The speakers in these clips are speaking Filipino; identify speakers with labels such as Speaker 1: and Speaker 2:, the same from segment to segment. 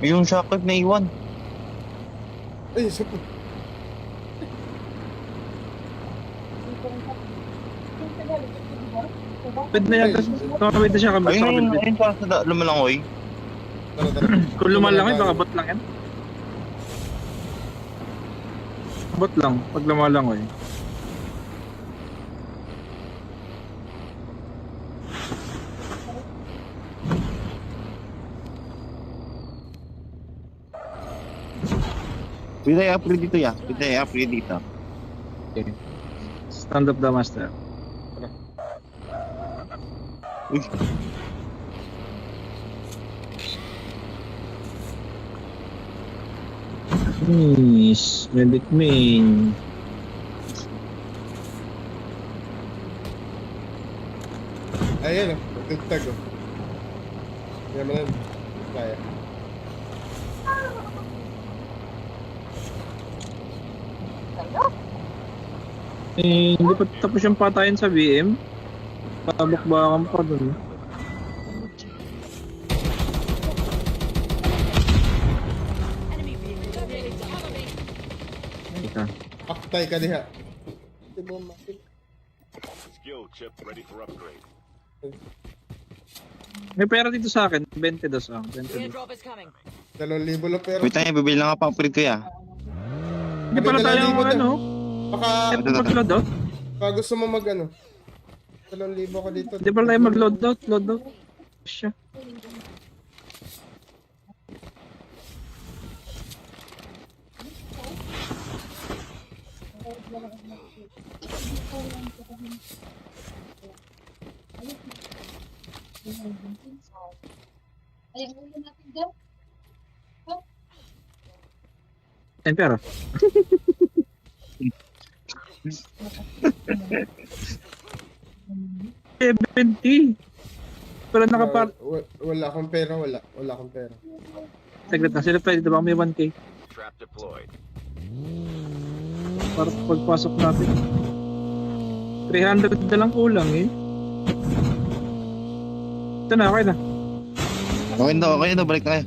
Speaker 1: Yung shockwave na iwan.
Speaker 2: Ay, isa po.
Speaker 3: Pwede na yan. Pwede siya kabit sa
Speaker 1: Ayun,
Speaker 3: kabit.
Speaker 1: ayun pa sa lumalangoy.
Speaker 2: Tara.
Speaker 3: Kung lumalangoy, baka bot lang yan. Bot lang, pag lumalangoy.
Speaker 1: Pwede i-upgrade dito ya. Pwede i-upgrade dito.
Speaker 3: Okay. Stand up the master.
Speaker 1: Uy.
Speaker 3: Miss, medic main.
Speaker 2: Ayan, tagtag oh. Kaya mo na. Kaya.
Speaker 3: Hindi pa tapos yung patayin sa BM. Pabakbakan pa dun. Ika.
Speaker 2: Aktay ka diha.
Speaker 4: Skill chip ready for upgrade.
Speaker 3: May pera dito sa akin. 20 dos ah. 20 dos.
Speaker 5: Airdrop is coming.
Speaker 2: 2,000 lang pero.
Speaker 1: Wait tayo, bibili lang ako pang upgrade ko ya.
Speaker 3: Hindi pala tayo
Speaker 2: Sabi, 2,000
Speaker 3: ano.
Speaker 2: Baka,
Speaker 3: Mag-load out.
Speaker 2: baka gusto mo mag ano. 2,000 ka dito.
Speaker 3: Hindi pala tayo mag-load out. Load out. Siya. Ayun pera. $70. Pero nakapar...
Speaker 2: Wala akong pera, wala akong pera.
Speaker 3: Saglit na. Sila tayo dito ba may 1K?
Speaker 4: Trap deployed.
Speaker 3: Para pagpasok natin. 300 na lang kulang eh. Ito na, okay na.
Speaker 1: Okay na, balik tayo.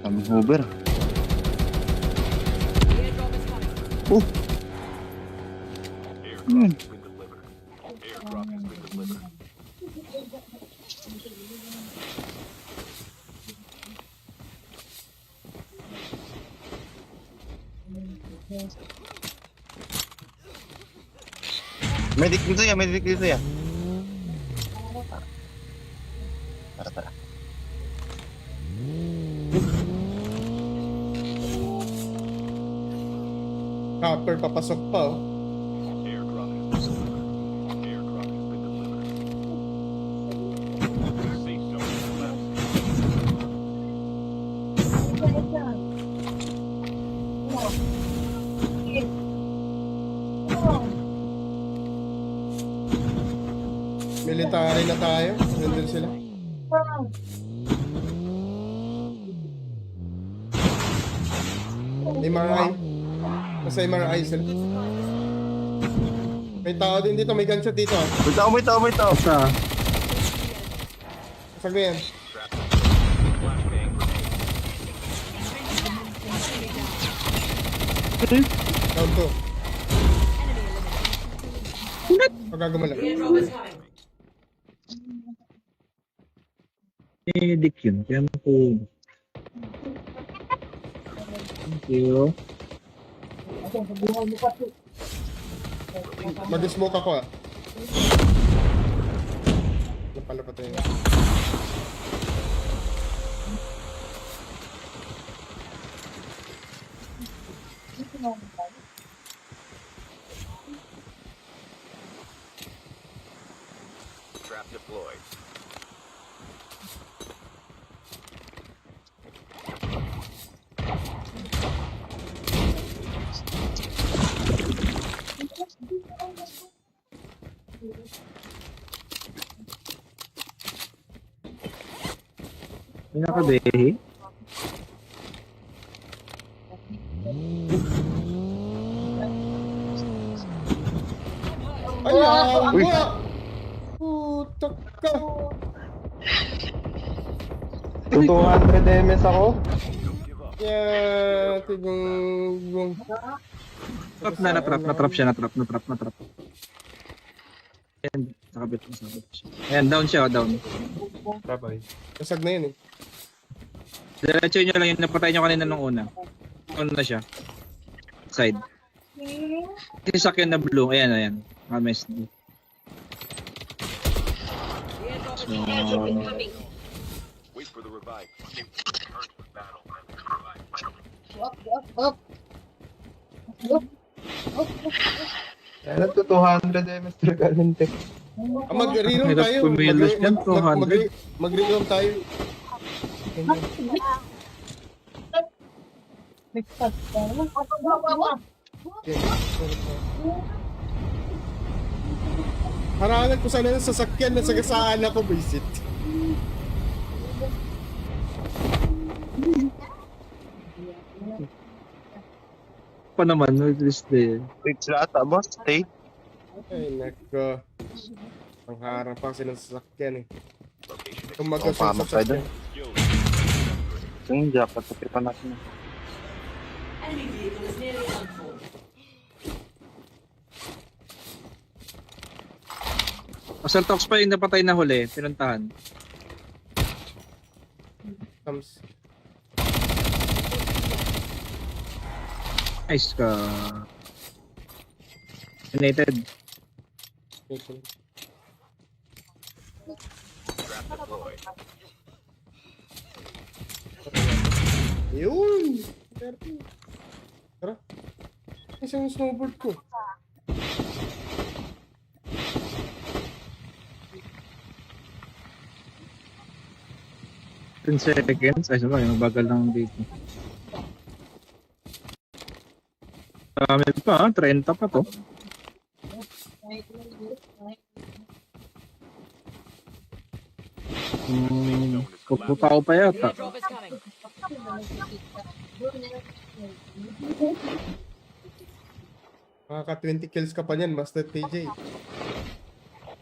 Speaker 1: Kami Uber.
Speaker 5: Airdrop is coming.
Speaker 1: Oh,
Speaker 4: Airdrop has been delivered. Airdrop has been delivered.
Speaker 1: medic dito ya. Tara.
Speaker 2: Copper, papasok pa oh.
Speaker 4: Airdrop has been delivered. Airdrop has been delivered. Safe zone is left.
Speaker 2: Military na tayo. Nandun sila. MRI. Nasa MRI sila. May tao din dito. May gunshot dito ah.
Speaker 1: Wait ako.
Speaker 3: Basta.
Speaker 2: Sag na yan.
Speaker 4: Flashbang grenade.
Speaker 2: Down 2. Pagkagumala.
Speaker 5: Airdrop is coming.
Speaker 3: Medic yun. Kaya po. Thank you.
Speaker 2: Mag-smoke ako ah. Napalapat tayo.
Speaker 4: Trap deployed.
Speaker 3: May nakabehi.
Speaker 2: Ay, yawa! Putak ka!
Speaker 5: 200 ms ako.
Speaker 2: Yeah, tigong...
Speaker 3: Trap na, natrap siya. Ayan, nakabit siya. Ayan, down siya, down.
Speaker 5: Rabay.
Speaker 2: Nasag na yun eh.
Speaker 3: Diretso nyo lang yung napatay nyo kanina nung una. Down na siya. Side. Isakyan na blue. Ayan. Mames. So,
Speaker 4: Wait for the revive.
Speaker 5: Kaya lang to 200 ms talaga ng tech.
Speaker 2: Mag-reroll
Speaker 3: Hirap
Speaker 2: tayo.
Speaker 3: kumilos yan, 200.
Speaker 2: Mag-reroll tayo. Harangan ko sana yung sasakyan na sagasaan ako, visit.
Speaker 3: pa naman, no, this day.
Speaker 1: Wait sila ata, boss. Stay.
Speaker 2: Ay, nako. Ang harang pa sila sa sasakyan eh. Kung
Speaker 1: Oh,
Speaker 2: magkasya sa
Speaker 1: pamak tayo
Speaker 2: sasakyan.
Speaker 1: dun. Yung jacket, pa natin.
Speaker 6: Enemy vehicle is nearly done for.
Speaker 3: Assault Ox pa yung napatay na huli, pinuntahan.
Speaker 2: Comes.
Speaker 3: Nice ka. United.
Speaker 2: Yun! Tara. Isang snowboard ko.
Speaker 3: Ten seconds. Ay, sabay, mabagal lang dito. Dami pa, 30 pa to. Puputao pa yata.
Speaker 6: Airdrop is coming.
Speaker 2: Makaka 20 kills ka pa niyan, Master TJ.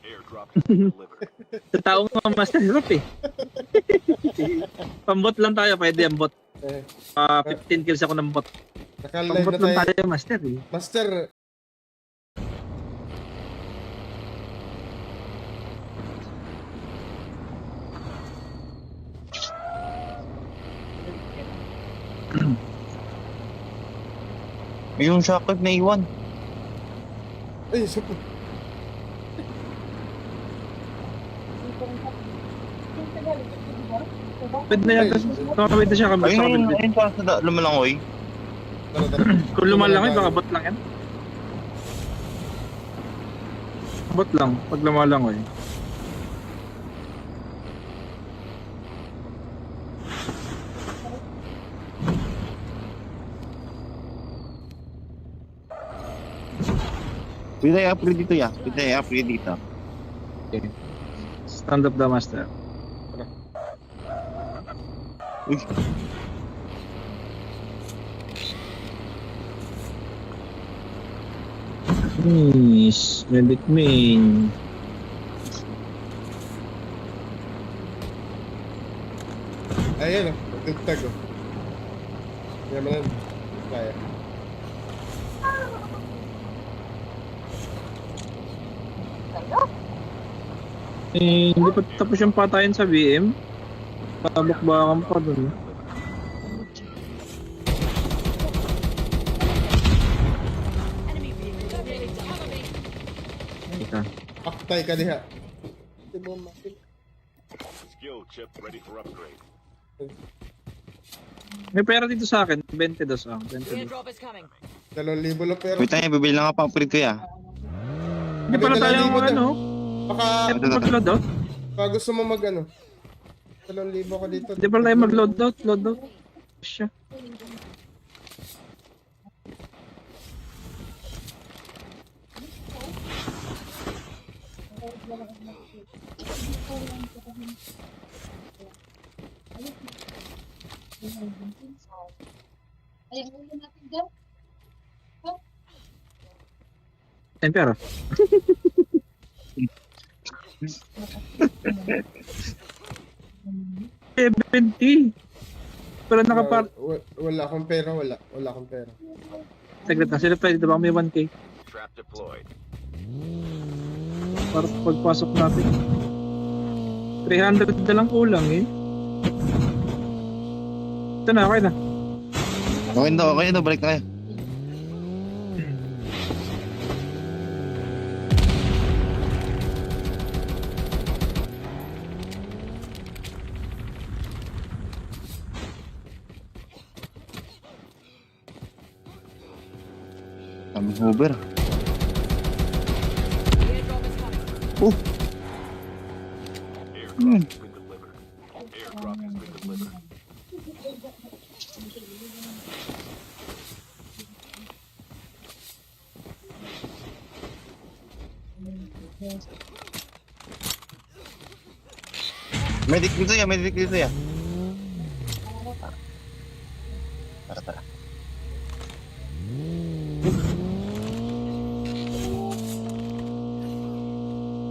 Speaker 4: Airdrop is delivered.
Speaker 3: Sa taong mga master hirap eh. Pambot lang tayo, pwede ang bot.
Speaker 2: Eh,
Speaker 3: 15 kills ako ng bot.
Speaker 2: naka-live
Speaker 3: Pambot
Speaker 2: na
Speaker 3: lang
Speaker 2: tayo.
Speaker 3: tayo, master eh.
Speaker 2: Master,
Speaker 1: Yung shockwave na iwan.
Speaker 2: ay, super.
Speaker 3: Pwede na yata. Pwede na siya kabot sa
Speaker 1: Ayun,
Speaker 3: kabit.
Speaker 1: ayun pa sa lumalangoy.
Speaker 2: Tara, tara.
Speaker 3: Kung lumalangoy, baka bot lang yan. Bot lang, pag lumalangoy.
Speaker 1: Pwede i-upgrade dito ya. Pwede i-upgrade dito.
Speaker 3: Okay. Stand up the master.
Speaker 1: Uy,
Speaker 3: Nice. Medic main.
Speaker 2: Ayan o, tugtag o. Yan mo lang. Kaya.
Speaker 3: Hindi pa tapos yung patayan sa BM. Pabakbakan pa dun.
Speaker 6: Enemy vehicle is nearly done for.
Speaker 3: Ika.
Speaker 2: Aktay ka diha.
Speaker 4: Skill chip ready for upgrade.
Speaker 3: May pera dito sa akin. 22 ah. 22.
Speaker 6: Airdrop is coming.
Speaker 2: 2,000 lang pero.
Speaker 1: wait tayo, bibili lang ako pang upgrade ko ya.
Speaker 3: Hindi pala tayo
Speaker 2: Libo na.
Speaker 3: ano.
Speaker 2: Baka,
Speaker 3: Mag-load out.
Speaker 2: baka gusto mo mag ano. 2,000 ko dito.
Speaker 3: Hindi pala tayo mag-load out. Load out. Siya. Pero 70. Pero nakapar...
Speaker 2: Wala akong pera, wala akong pera.
Speaker 3: Saglit na, sila pwede ba may 1K?
Speaker 4: Trap deployed.
Speaker 3: Para pagpasok natin. 300 na lang kulang eh. Ito na, okay na.
Speaker 1: Okay na, balik na kayo. Daming Uber.
Speaker 4: Airdrop has been delivered. Airdrop has been delivered.
Speaker 1: Medic dito ya. Tara.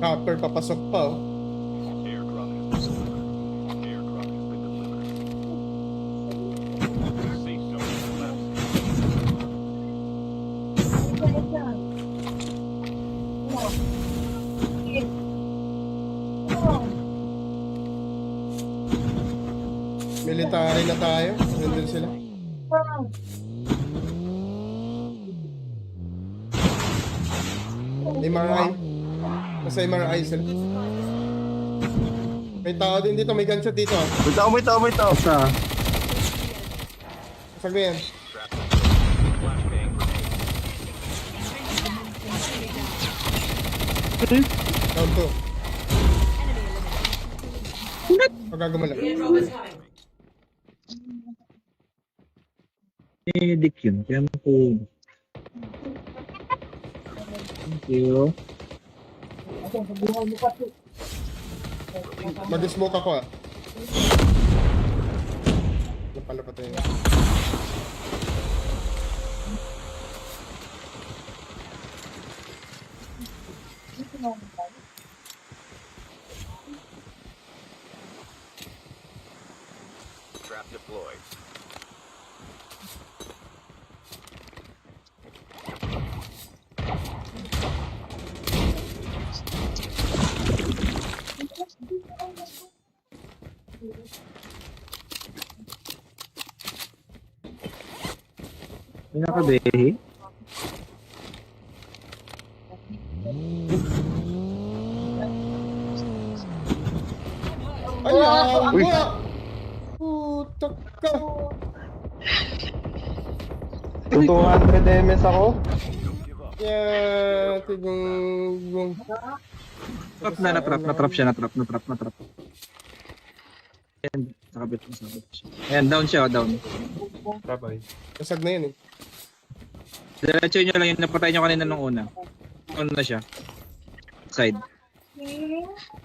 Speaker 2: Copper, papasok pa oh.
Speaker 4: Airdrop has been delivered. Airdrop has been delivered. Safe zone is left.
Speaker 2: Military na tayo. Nandun sila. MRI. Nasa MRI sila. May tao din dito. May gunshot dito ah.
Speaker 1: May tao.
Speaker 3: Sa...
Speaker 2: Sag na yan.
Speaker 4: Trap deployed. Flashbang grenade.
Speaker 2: Down 2. Pagkagumala.
Speaker 3: Medic yun. Kaya mo po... Thank you.
Speaker 2: Mag-smoke ako ah. Napalapat na yun.
Speaker 4: Trap deployed.
Speaker 3: Pinakabehi.
Speaker 2: Ay, awa! Putak ka!
Speaker 5: 200 ms ako.
Speaker 2: Yeah, tigong...
Speaker 3: Trap na, natrap siya. Ayan, nakabit siya. Ayan, down siya, down.
Speaker 5: Bye-bye.
Speaker 2: Kasag na yun eh.
Speaker 3: Diretso nyo lang yung napatay nyo kanina nung una. Ano na siya? Side.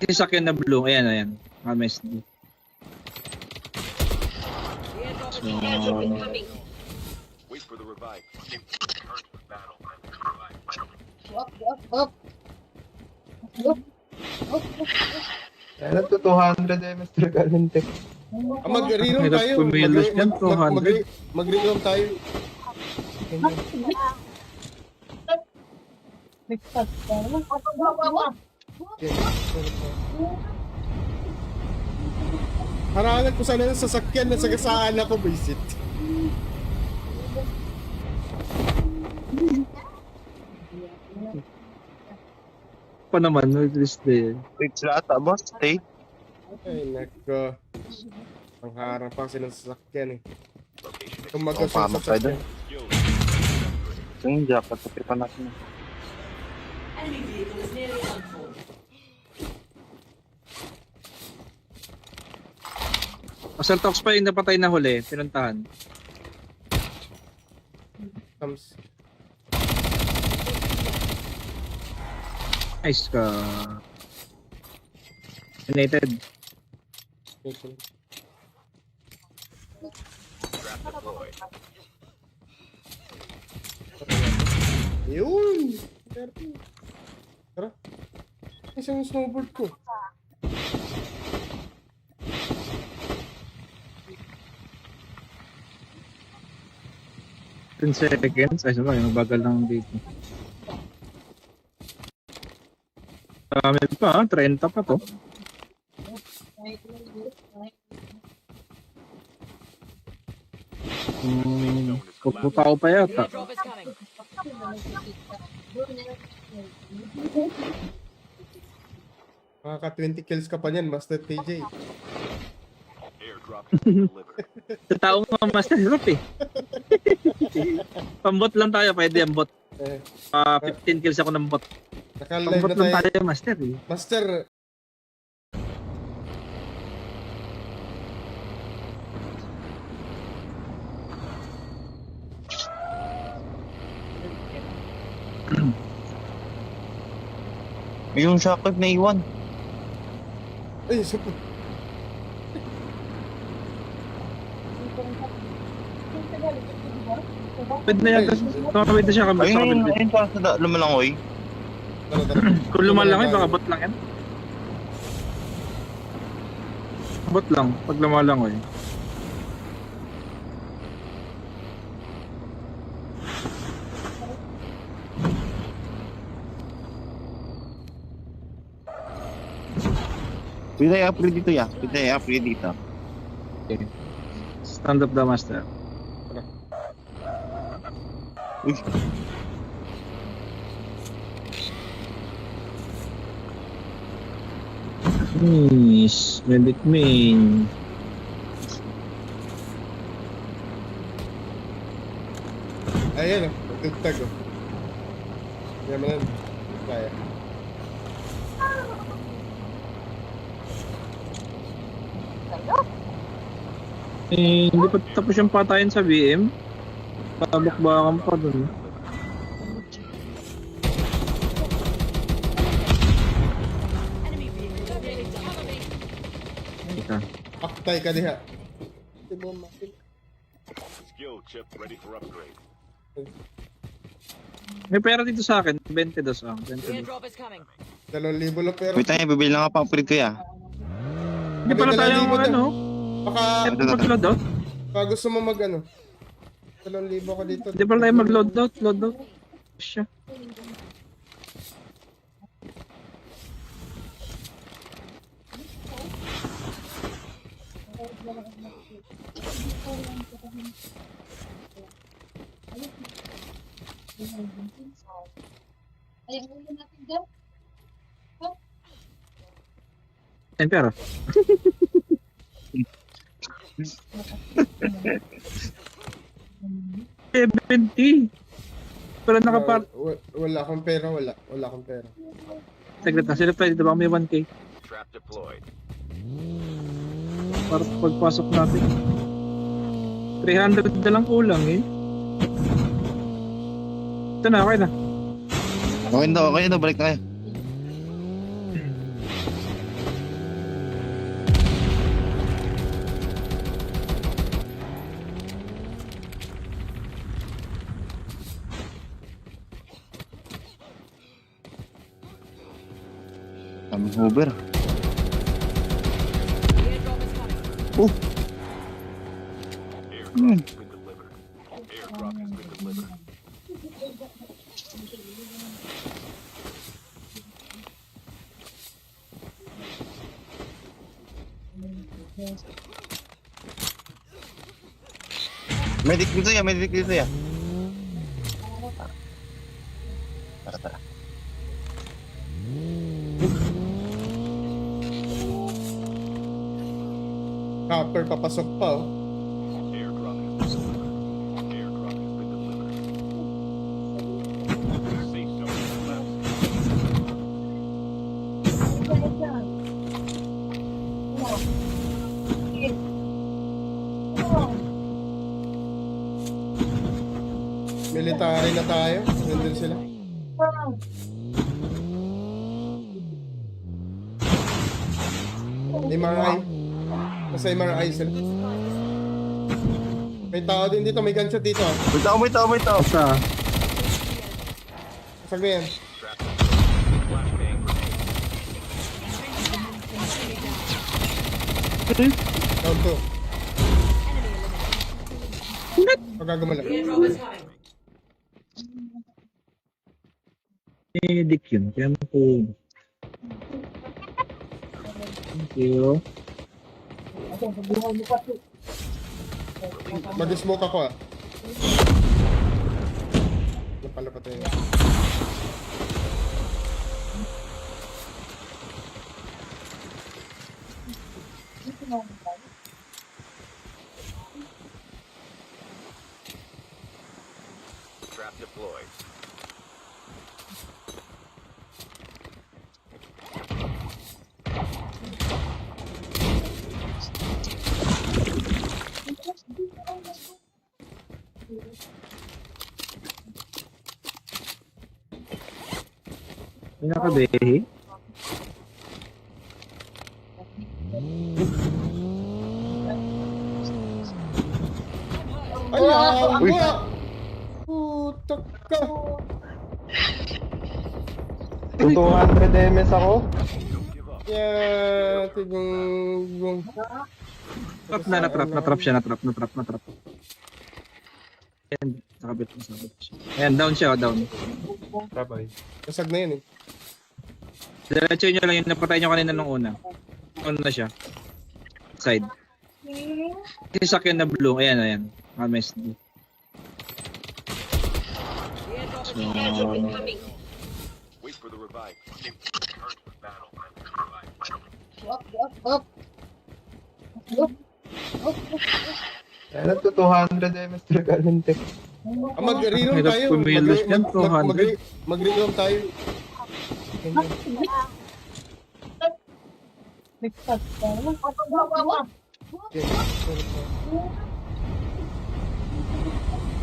Speaker 3: Yung sakyan na blue, ayan. MSD. So,
Speaker 4: Wait for the revive.
Speaker 5: Kaya na 200 ms Galente.
Speaker 2: Mag-reroll
Speaker 3: Hirap
Speaker 2: tayo.
Speaker 3: kumilos yan, 200.
Speaker 2: Mag-reroll tayo. Harangan ko sana ng sasakyan na sagasaan ako, visit.
Speaker 3: pa naman, no, this day.
Speaker 1: Wait sila ata, boss. Stay.
Speaker 2: Ay, nako. Ang harang pa kasi ng sasakyan eh.
Speaker 4: Location is
Speaker 2: Kung
Speaker 1: Oh,
Speaker 2: magkasya
Speaker 1: pamak
Speaker 2: sa
Speaker 1: tayo
Speaker 2: sasakyan.
Speaker 1: Yung jacket, patripan natin.
Speaker 6: Enemy vehicle is nearly on full.
Speaker 3: Assault Ops pa yung napatay na huli, pinuntahan.
Speaker 2: Comes.
Speaker 3: Nice ka. United.
Speaker 4: trap deployed.
Speaker 2: Yun! Tara. Isang snowboard ko.
Speaker 3: Ten seconds. Ay, sabay, mabagal lang dito. Dami pa, 30 pa to. Puputaw pa yata.
Speaker 6: Airdrop is coming.
Speaker 2: Makaka 20 kills ka pa niyan, Master TJ.
Speaker 4: Airdrop has been delivered.
Speaker 3: Sa tao nga master hirap eh. Pambot lang tayo, pwede ang bot.
Speaker 2: Eh,
Speaker 3: 15 kills ako ng bot.
Speaker 2: naka-live
Speaker 3: Pambot
Speaker 2: na
Speaker 3: lang
Speaker 2: tayo.
Speaker 3: tayo master eh.
Speaker 2: Master,
Speaker 1: Yung shockwave na iwan.
Speaker 2: ay, super.
Speaker 3: Pwede na yata, pwede na siya kami.
Speaker 1: Ayun, ayun para sa lumalangoy.
Speaker 2: Tara, tara.
Speaker 3: Kung lumalangoy, baka bot lang yan. Bot lang, pag lumalangoy.
Speaker 1: Pwede i-upgrade dito ya. Pwede i-upgrade dito.
Speaker 3: Okay. Stand up the master.
Speaker 1: Uy.
Speaker 3: Miss, medic main.
Speaker 2: Ayan o, tugtag o. Yan mo lang. Kaya.
Speaker 3: Eh, hindi pa tapos yung patayin sa BM. Babakbakan pa dun.
Speaker 6: Enemy vehicle terminating. Cover me.
Speaker 3: Ika.
Speaker 2: Aktay ka diha. Di mo makil.
Speaker 4: Skill chip ready for upgrade.
Speaker 3: May pera dito sa akin. 22 ah. 22.
Speaker 6: Airdrop is coming.
Speaker 2: 2,000 lang pero.
Speaker 1: Wait tayo, bibili lang ako pang upgrade ko ya.
Speaker 3: Hindi pala tayo ang ano.
Speaker 2: Baka,
Speaker 3: Mag-load out.
Speaker 2: baka gusto mo mag ano. 2,000 ka dito.
Speaker 3: Hindi pala tayo mag-load out. Load out. Siya. Ayun pero. Pero nakapar...
Speaker 2: Wala akong pera, wala. Wala akong pera.
Speaker 3: Saglit na sila pwede ba may 1k?
Speaker 4: Trap deployed.
Speaker 3: Para sa pagpasok natin. 300 na lang kulang eh. Ito na, okay na.
Speaker 1: Okay na, balik na kayo. Tamang Uber.
Speaker 6: Airdrop is coming.
Speaker 1: Oh,
Speaker 4: Airdrop has been delivered. Airdrop has been delivered.
Speaker 1: medic dito ya, medic dito ya. Tara, tara.
Speaker 2: Copper papasok pa oh.
Speaker 4: Airdrop has been delivered. Airdrop has been delivered. Safe zone is left.
Speaker 2: Military na tayo. Nandun sila. MRI. Nasa MRI sila. May tao din dito. May gunshot dito ah.
Speaker 1: Wait ako.
Speaker 3: Basta.
Speaker 2: Sag na yan.
Speaker 4: Flashbang grenade.
Speaker 2: Down 2. Magagumala.
Speaker 6: Airdrop is coming.
Speaker 3: Medic yun. Kaya mo po. Thank you.
Speaker 2: Mag-smoke ako ah. Napalapat na yun.
Speaker 4: Trap deployed.
Speaker 3: Pinakabehi.
Speaker 2: Ay, yawa! Putak ka!
Speaker 5: 200 MS ako.
Speaker 2: Yeah, tigong...
Speaker 3: Natrap na, natrap siya, natrap. Ayan, nakabit siya. Ayan, down siya, down.
Speaker 5: Rabay.
Speaker 2: Nasag na yun eh.
Speaker 3: Diretso nyo lang yung napatay nyo kanina nung una. Ano na siya? Side. Sasakyan na blue, ayan. MSD.
Speaker 6: The airdrop is coming.
Speaker 4: Wait for the revive.
Speaker 5: Kaya nagto 200 MS galing tech.
Speaker 2: Mag-reroll
Speaker 3: Hirap
Speaker 2: tayo.
Speaker 3: kumilos yan, 200.
Speaker 2: Mag-reroll tayo.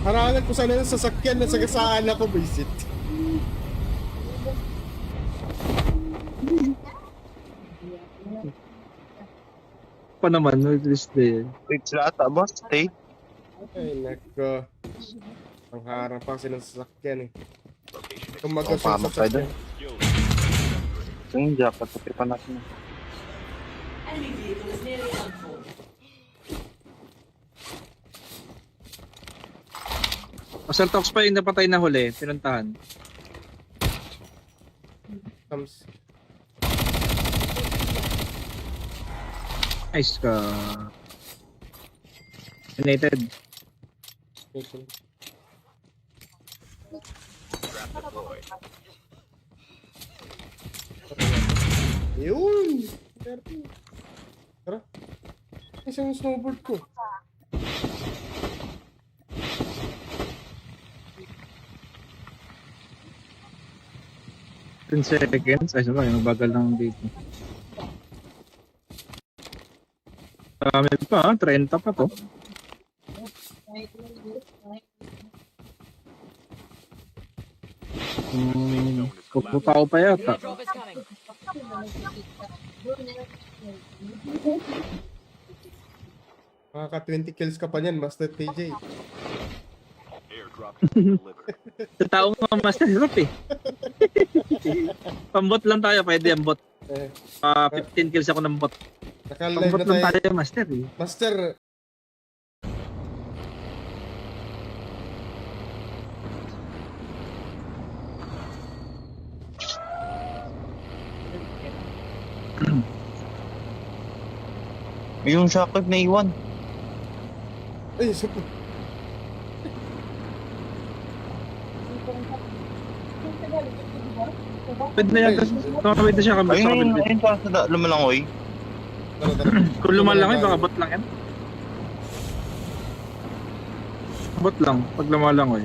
Speaker 2: Harangan ko sana ng sasakyan na sagasaan ako, visit.
Speaker 3: Pa naman, no, at least eh.
Speaker 1: Wait sila ata, boss. Stay.
Speaker 2: Ay, nako. Ang harang pa silang sasakyan eh.
Speaker 4: Location is
Speaker 2: Kung
Speaker 1: Oh,
Speaker 2: magasol
Speaker 1: pamak
Speaker 2: sa
Speaker 1: tayo
Speaker 2: sasakyan.
Speaker 4: yo.
Speaker 1: Yung jacket, patripan natin.
Speaker 6: Enemy vehicle is nearly unfull.
Speaker 3: Assault Talks pa yung napatay na huli, pinuntahan.
Speaker 2: Comes.
Speaker 3: Nice ka. United.
Speaker 4: Trap deployed.
Speaker 2: Yun! Tara. Isang snowboard ko.
Speaker 3: Ten seconds. Ay, sabay, mabagal lang dito. Dami pa, 30 pa to. Puputaw pa yata.
Speaker 6: Airdrop is coming.
Speaker 2: Makaka 20 kills ka pa niyan, Master TJ.
Speaker 4: Airdrop has been delivered.
Speaker 3: Sa tao nga master hirap eh. Pambot lang tayo, pwede ang bot.
Speaker 2: Eh,
Speaker 3: 15 kills ako ng bot.
Speaker 2: naka-live
Speaker 3: Pambot
Speaker 2: na
Speaker 3: lang
Speaker 2: tayo.
Speaker 3: tayo master eh.
Speaker 2: Master,
Speaker 1: Yung shockwave na iwan.
Speaker 2: ay, super.
Speaker 3: Pwede na yan. Pwede na siya kabit.
Speaker 1: Ayun pa sa lumalangoy.
Speaker 2: Tara.
Speaker 3: Kung lumalangoy, baka bot lang yan. Bot lang, pag lumalangoy.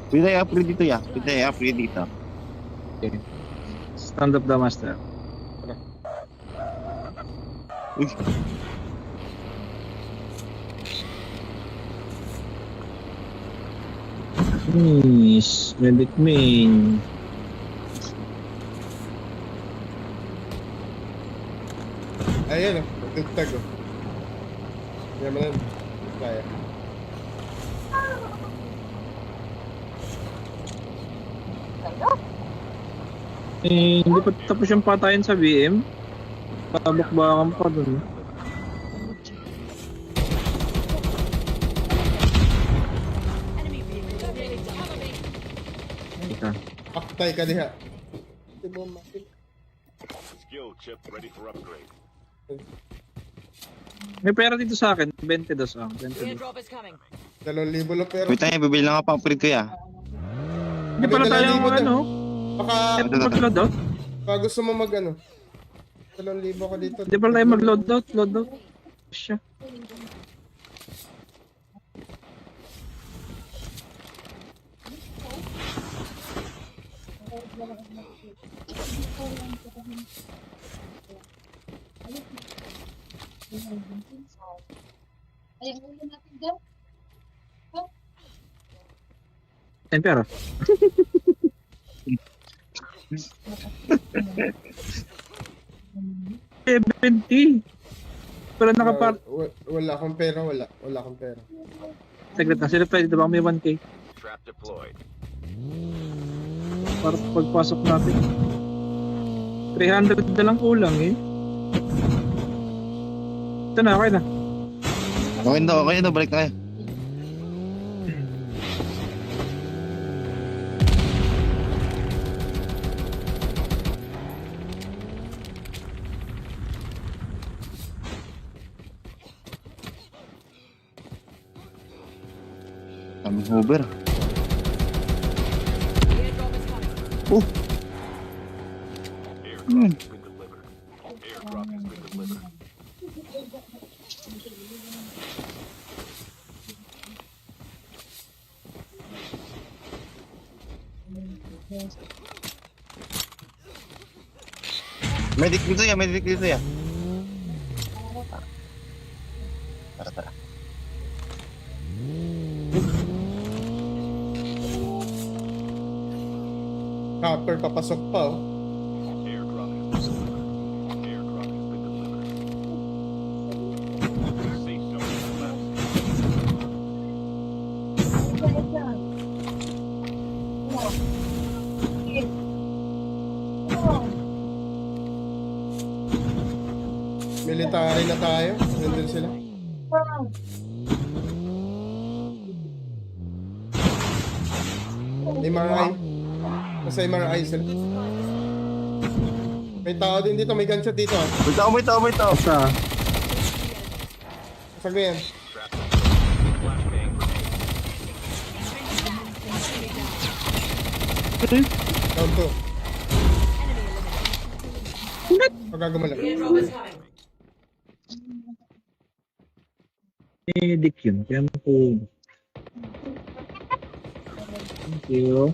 Speaker 1: Pwede i-upgrade dito ya. Pwede i-upgrade dito.
Speaker 3: Okay. Stand up the master.
Speaker 1: Uy.
Speaker 3: Miss, medic main.
Speaker 2: Ayun, nagtagtag oh. Yan mo na. Kaya.
Speaker 3: Eh, hindi pa tapos yung patayan sa BM. Pabakbakan pa dun.
Speaker 6: Enemy vehicle ready to cover me.
Speaker 3: Ika.
Speaker 2: Aktay ka diha. Diba, makik.
Speaker 4: Skill chip ready for upgrade.
Speaker 3: May pera dito sa akin. 22 ah. 22.
Speaker 6: Airdrop is coming.
Speaker 2: 2,000 lang pero.
Speaker 1: Wait tayo, bibili lang ako pang upgrade ko ya.
Speaker 3: Hindi pala
Speaker 2: May
Speaker 3: tayo
Speaker 2: 2,000
Speaker 3: ano.
Speaker 2: Baka,
Speaker 3: Mag-load out.
Speaker 2: baka gusto mo mag ano. 2,000 ka dito.
Speaker 3: Hindi pala tayo mag-load out. Load out. Siya. Ayun pera. $70. Pero nakapar...
Speaker 2: Wala akong pera, wala akong pera.
Speaker 3: Saglit na. Sila pwede ba may 1K?
Speaker 4: Trap deployed.
Speaker 3: Para pagpasok natin. 300 na lang kulang eh. Ito na, okay na.
Speaker 1: Okay na, balik na kayo. Kami Uber.
Speaker 6: The airdrop is coming.
Speaker 4: Airdrop has been delivered. Airdrop has been delivered.
Speaker 1: Medic dito ya, medic dito ya. Tara.
Speaker 2: Copper papasok pa oh.
Speaker 4: Airdrop has been delivered. Airdrop has been delivered. Safe zone is left.
Speaker 2: Military na tayo. Nandun sila. MRI. Nasa MRI sila. May tao din dito. May gunshot dito ah.
Speaker 1: Wait ako.
Speaker 3: Sa...
Speaker 2: Kasag na yan.
Speaker 4: Trap deployed. Flashbang grenade.
Speaker 2: Down 2.
Speaker 6: Enemy eliminated.
Speaker 2: Pagagumala.
Speaker 6: The airdrop is coming.
Speaker 3: Medic yun. Kaya mo po... Thank you.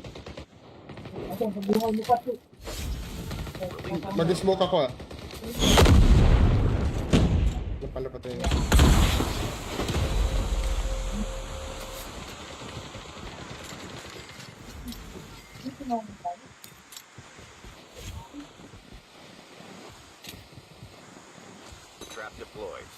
Speaker 2: Mag-smoke ako ah. Napalapatay na.
Speaker 4: Trap deployed.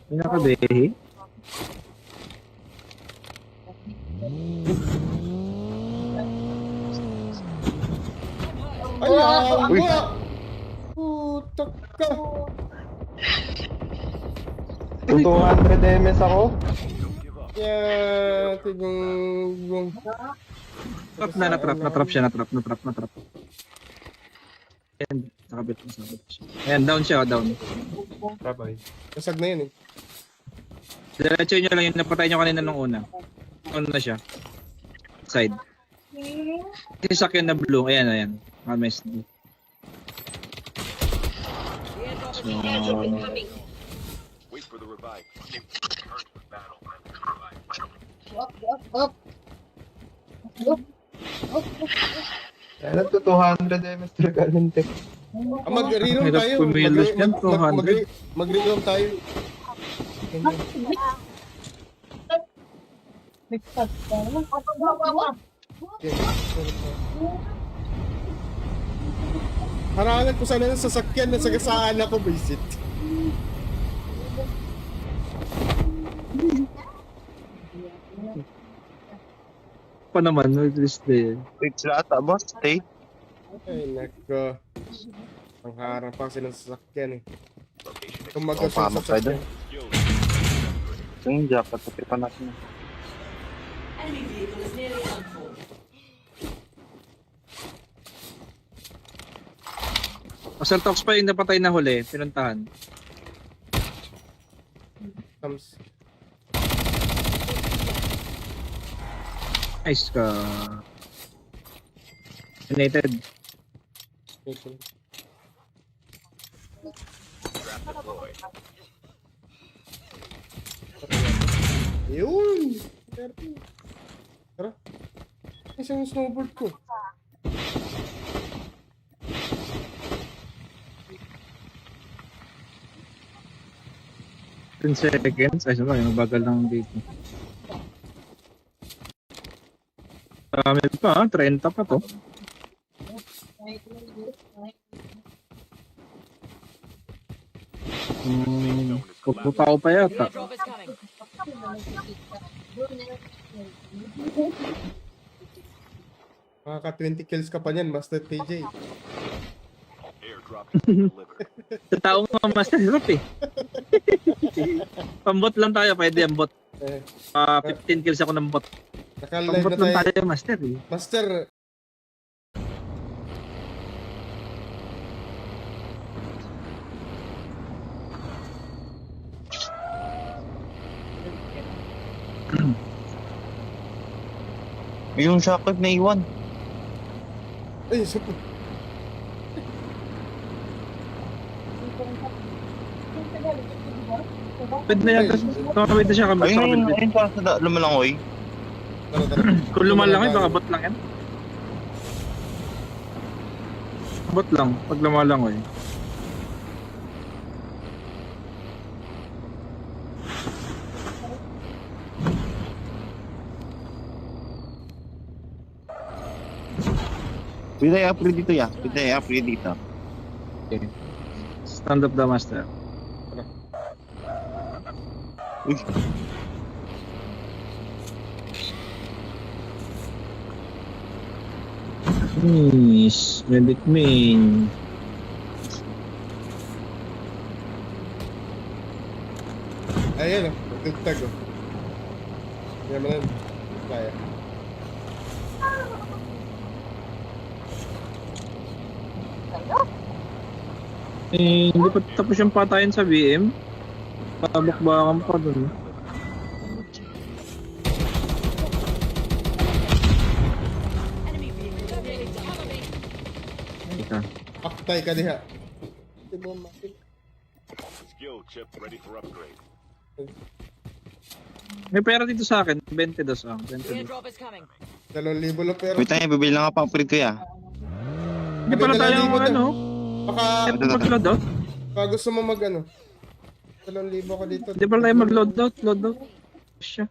Speaker 3: May nakabehi.
Speaker 2: Ay, yawa! Putak ka!
Speaker 5: 200 MS ako.
Speaker 4: Don't give up.
Speaker 2: Yeah, tigong...
Speaker 3: Natrap siya. Ayan, nakabit siya. Ayan, down siya, down.
Speaker 5: Rabay.
Speaker 2: Kasag na yun eh.
Speaker 3: Diretso nyo lang yung napatay nyo kanina nung una. Ano na siya? Side. Yung sakyan na blue, ayan. Mames.
Speaker 6: The airdrop is coming.
Speaker 4: Wait for the revive. Return to battle.
Speaker 5: Kaya nagto 200 MS Dragon Tech.
Speaker 2: Mag-reroll
Speaker 3: Hirap
Speaker 2: tayo.
Speaker 3: kumilos yan, 200.
Speaker 2: Mag-reroll tayo. Harangan ko sana ng sasakyan na sagasaan ako, visit.
Speaker 3: Pa naman, no, this day.
Speaker 1: Wait sila ata, boss. Stay.
Speaker 2: Ay, nako. Ang harang pa kasi ng sasakyan eh.
Speaker 4: Location
Speaker 2: Kung
Speaker 1: O,
Speaker 2: magkasya
Speaker 1: paano
Speaker 2: sa
Speaker 1: tayo
Speaker 2: sasakyan.
Speaker 1: doon?
Speaker 4: skills.
Speaker 1: Yung jacket, patripan natin.
Speaker 6: Enemy vehicle is nearly done for.
Speaker 3: Asal Talks pa yung napatay na huli, pinuntahan.
Speaker 2: Comes.
Speaker 3: Nice ka. United.
Speaker 4: Trap deployed.
Speaker 2: Yun! Tara. Isang snowboard ko.
Speaker 3: 10 seconds. Ay, sabay, mabagal lang dito. Dami pa, 30 pa to. Puputao pa yata.
Speaker 6: Drop is coming.
Speaker 2: Makaka 20 kills ka pa niyan, Master TJ.
Speaker 4: Airdrop has been delivered.
Speaker 3: Sa taong mga master hirap eh. Pambot lang tayo, pwede ang bot.
Speaker 2: Eh,
Speaker 3: 15 kills ako ng bot.
Speaker 2: naka-live
Speaker 3: Pambot
Speaker 2: na
Speaker 3: lang
Speaker 2: tayo.
Speaker 3: tayo, master eh.
Speaker 2: Master,
Speaker 1: Yung shockwave na iwan.
Speaker 2: ay, super.
Speaker 3: Pwede na yata. Pwede na siya kami.
Speaker 1: Ayun, ayun pa sa lumalangoy.
Speaker 2: Tara, tara.
Speaker 3: Kung lumalangoy, baka bot lang yan. Bot lang, pag lumalangoy.
Speaker 1: Pwede i-upgrade dito ya. Pwede i-upgrade dito.
Speaker 3: Okay. Stand up the master.
Speaker 1: Uy,
Speaker 3: Yes, medic main.
Speaker 2: Ayan, tugtag oh. Yan mo lang. Kaya.
Speaker 3: Hindi pa tapos yung patayan sa BM. Pabakbakan pa dun.
Speaker 6: Enemy vehicle is nearly done. Cover me.
Speaker 3: Ika.
Speaker 2: Paktay ka diha.
Speaker 4: Skill chip ready for upgrade.
Speaker 3: May pera dito sa akin, 22 ah. 22.
Speaker 6: Airdrop is coming.
Speaker 2: 2,000 lang pero.
Speaker 1: wait tayo, bibili lang ako pang upgrade ko ya.
Speaker 3: Hindi pala tayo
Speaker 2: May 2,000
Speaker 3: ano.
Speaker 2: Baka,
Speaker 3: Ito mag-load out.
Speaker 2: baka gusto mo mag ano. 2,000 ko dito.
Speaker 3: Hindi pala tayo mag-load out. Load out. Siya.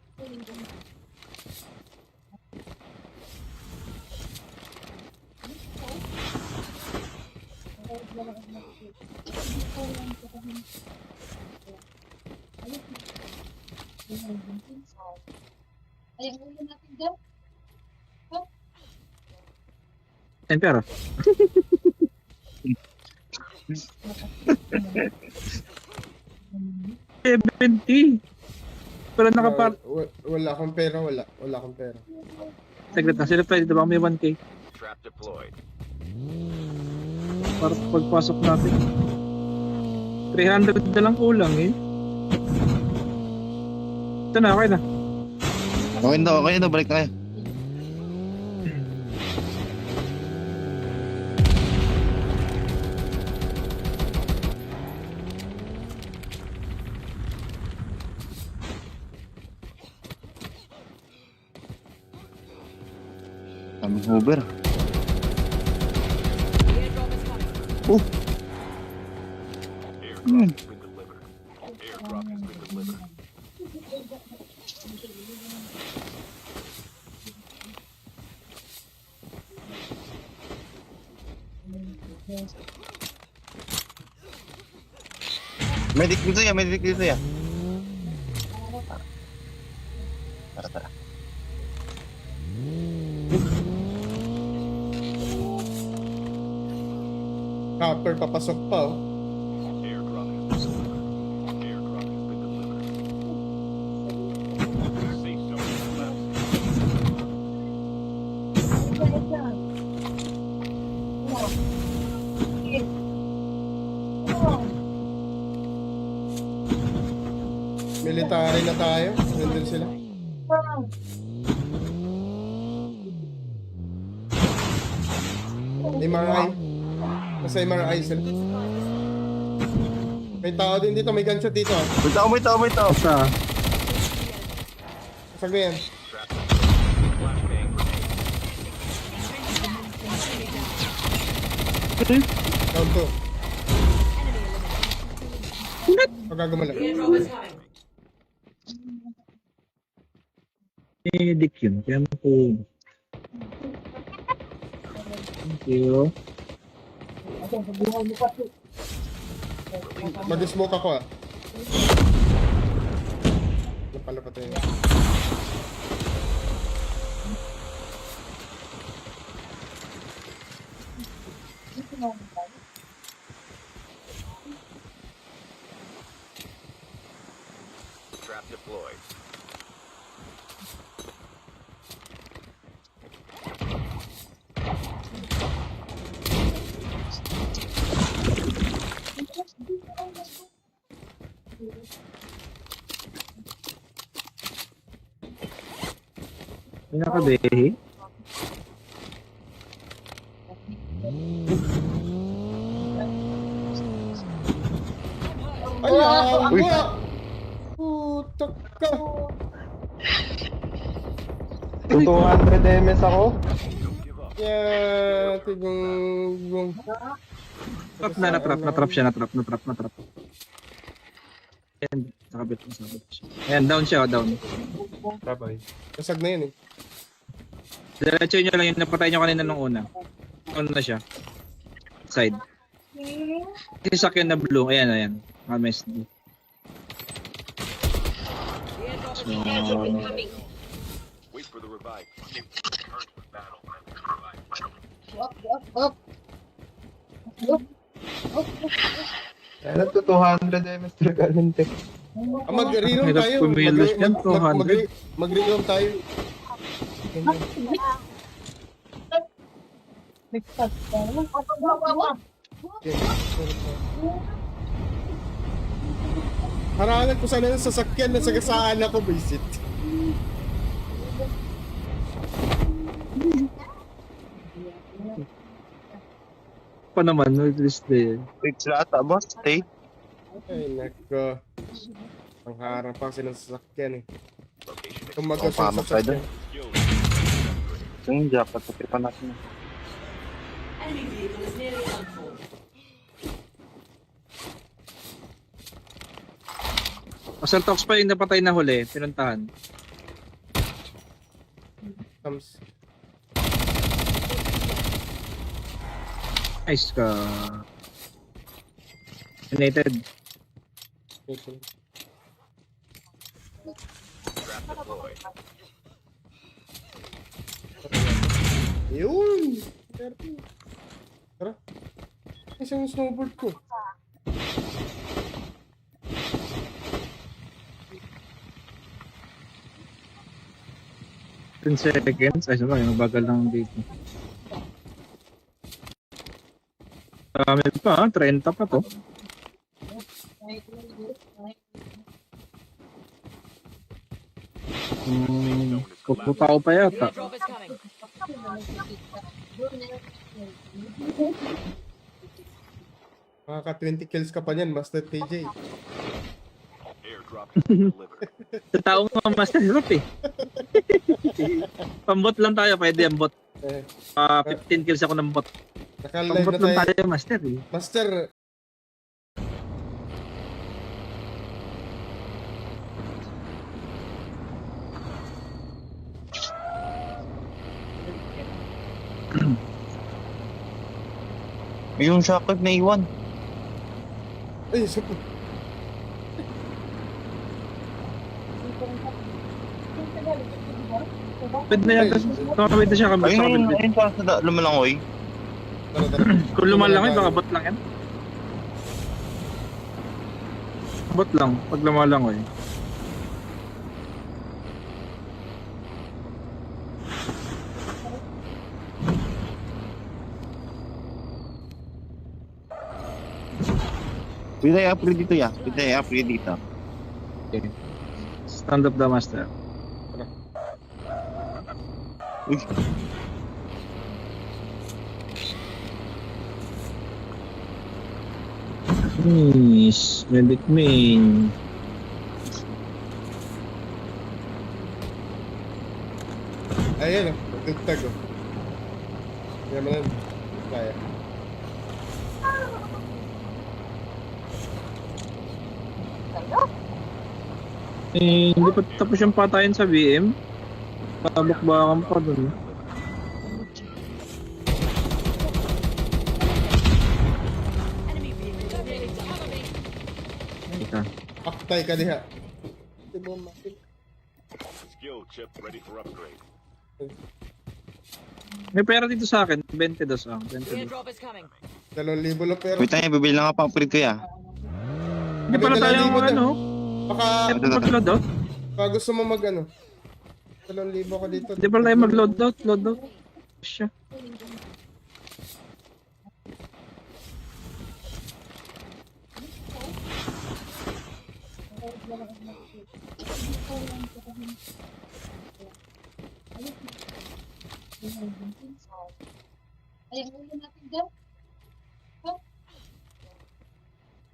Speaker 3: Ayun pera. $70. Wala nakapar...
Speaker 2: Wala akong pera, wala. Wala akong pera.
Speaker 3: Saglit na. Sila pwede ba may 1K?
Speaker 4: Trap deployed.
Speaker 3: Para pagpasok natin. 300 na lang kulang eh. Ito na, okay na.
Speaker 1: Okay na, balik tayo. Kami Uber.
Speaker 4: Airdrop has been delivered. Airdrop has been delivered.
Speaker 1: Medic dito ya, medic dito ya. Tara, tara.
Speaker 2: Copper, papasok pa oh.
Speaker 4: Airdrop has been delivered. Airdrop has been delivered. Safe zone collapsing.
Speaker 2: Military na tayo. Nandun sila. MRI. Nasa MRI sila. May tao din dito. May gunshot dito ah.
Speaker 1: May tao, may tao, may tao.
Speaker 3: Sa
Speaker 2: Sag na yan.
Speaker 4: Flashbang grenade.
Speaker 2: Down 2. Pagkagumala.
Speaker 3: medic yun. Kaya mo po. Thank you.
Speaker 2: Mag-smoke ako ah. Napalapat yun.
Speaker 4: Trap deployed.
Speaker 3: Pinaka-behi.
Speaker 2: Ayaw!
Speaker 1: Uy.
Speaker 2: Wala! Putak ka!
Speaker 5: 200 MS ako.
Speaker 2: Yeah, tigong...
Speaker 3: Trap na, natrap siya, natrap. Ayan, nakabit siya. Ayan, down siya, down.
Speaker 5: Bye-bye.
Speaker 2: Nasag na yun eh.
Speaker 3: Diretso nyo lang yung napatay nyo kanina nung una. Ano na siya? Side. Sasakyan na blue. Ayan. MSD. So,
Speaker 4: Wait for the revive. Return to battle.
Speaker 5: Kaya lang to 200 MS talaga ng tech.
Speaker 2: Mag-reroll
Speaker 3: Hirap
Speaker 2: tayo.
Speaker 3: kumilos yan, 200.
Speaker 2: Mag-reroll tayo. Harangan ko sana ng sasakyan na sagasaan ako, visit.
Speaker 3: pa naman, no, at least eh.
Speaker 1: Wait, sila ata, boss. Stay.
Speaker 2: Ay, nako. Ang harang pa kasi ng sasakyan eh.
Speaker 4: Location
Speaker 2: Kung
Speaker 1: Oh,
Speaker 2: magkasya
Speaker 1: pahamak
Speaker 2: sa
Speaker 1: tayo
Speaker 2: sasakyan.
Speaker 1: Yung jacket, pati natin.
Speaker 6: Enemy vehicle is nearly on full.
Speaker 3: Assault Talks pa yung napatay na huli, pinuntahan.
Speaker 2: Comes.
Speaker 3: Nice ka. United.
Speaker 4: trap deployed.
Speaker 2: Yun! Tara. Isang snowboard ko.
Speaker 3: 10 seconds. Ay, sabay, mabagal lang dito. Dami pa, 30 pa to. Puputao pa yata.
Speaker 6: Airdrop is coming.
Speaker 2: Makaka 20 kills ka pa niyan, Master TJ.
Speaker 4: Airdrop has been delivered.
Speaker 3: Sa taong mga master hirap eh. Pambot lang tayo, pwede ang bot.
Speaker 2: Eh,
Speaker 3: 15 kills ako ng bot.
Speaker 2: naka-live
Speaker 3: Pang bot
Speaker 2: na
Speaker 3: lang
Speaker 2: tayo.
Speaker 3: tayo, master eh.
Speaker 2: Master,
Speaker 1: Yung shockwave na iwan.
Speaker 2: ay, super.
Speaker 3: Pwede na yata. Pwede na siya kabot sa
Speaker 1: Ayun, ayun,
Speaker 3: kabit.
Speaker 1: ayun, para sa lumalangoy.
Speaker 2: Tara, tara.
Speaker 3: Kung lumalangoy, baka bot lang yan. Bot lang, pag lumalangoy.
Speaker 1: Pwede i-upgrade dito ya. Pwede i-upgrade dito.
Speaker 3: Okay. Stand up the master.
Speaker 1: Uy,
Speaker 3: Miss, medic main.
Speaker 2: Ayan o, tagtag o. Kaya mo lang. Kaya.
Speaker 3: Hindi pa tapos yung patayin sa BM. Babakbakan pa dun.
Speaker 6: Enemy vehicle terminated. Cover me.
Speaker 3: Ika.
Speaker 2: Paktay ka diha.
Speaker 4: Skill chip ready for upgrade.
Speaker 3: May pera dito sa akin. 22 ah. 22.
Speaker 6: Airdrop is coming.
Speaker 2: 2,000 lang pero.
Speaker 1: wait tayo, bibili lang ako upgrade ko ya.
Speaker 3: Hindi pala tayo ang ano.
Speaker 2: Baka,
Speaker 3: Ay, mag-load out.
Speaker 2: baka gusto mo mag ano. 2,000 ka dito.
Speaker 3: Hindi pala tayo mag-load out. Load out. Siya.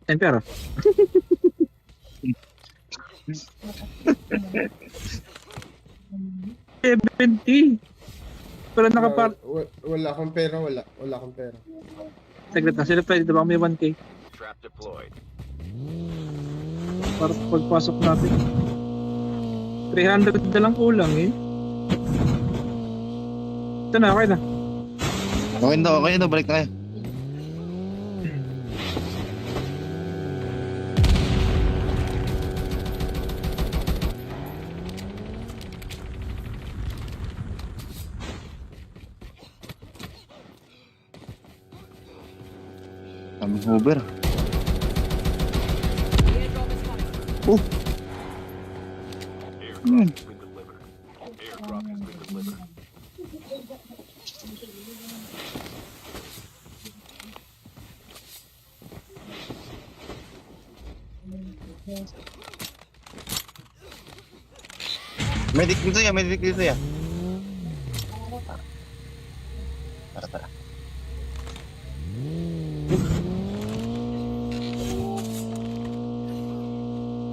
Speaker 3: Ay, pera. $70. Pero nakapar...
Speaker 2: Wala akong pera, wala. Wala akong pera.
Speaker 3: Saglit na. Sila tayo dito ba? May 1K.
Speaker 4: Trap deployed.
Speaker 3: Para sa pagpasok natin. 300 na lang kulang eh. Ito na, okay na.
Speaker 1: Okay na, balik na kayo. Aming Uber.
Speaker 6: The airdrop is coming.
Speaker 4: Airdrop has been delivered. Airdrop has been delivered.
Speaker 1: Medic dito ya, medic dito ya. Tara.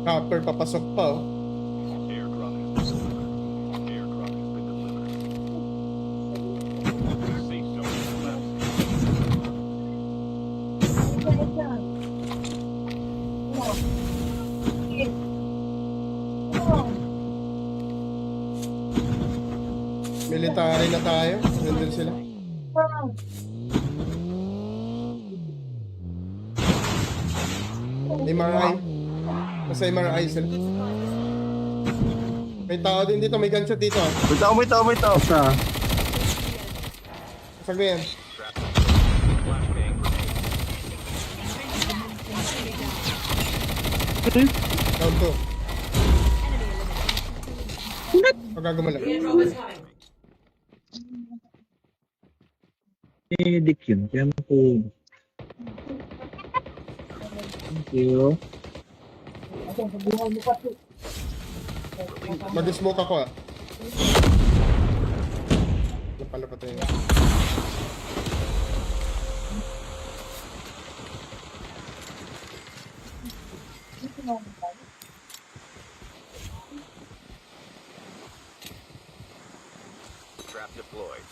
Speaker 2: Copper, papasok pa oh.
Speaker 4: Airdrop has been delivered. Airdrop has been delivered. Safe zone is left.
Speaker 2: Military na tayo. Nandun sila. MRI. Nasa MRI sila. May tao din dito. May gunshot dito ah.
Speaker 1: May tao.
Speaker 3: Basta.
Speaker 2: Sag na yan.
Speaker 4: Flashbang grenade.
Speaker 2: Down 2. Pagkagumala.
Speaker 6: The airdrop is coming.
Speaker 3: Medic yun. Kaya mo po. Thank you.
Speaker 2: Mag-smoke ako ah. Napala pa tayo.
Speaker 4: Trap deployed.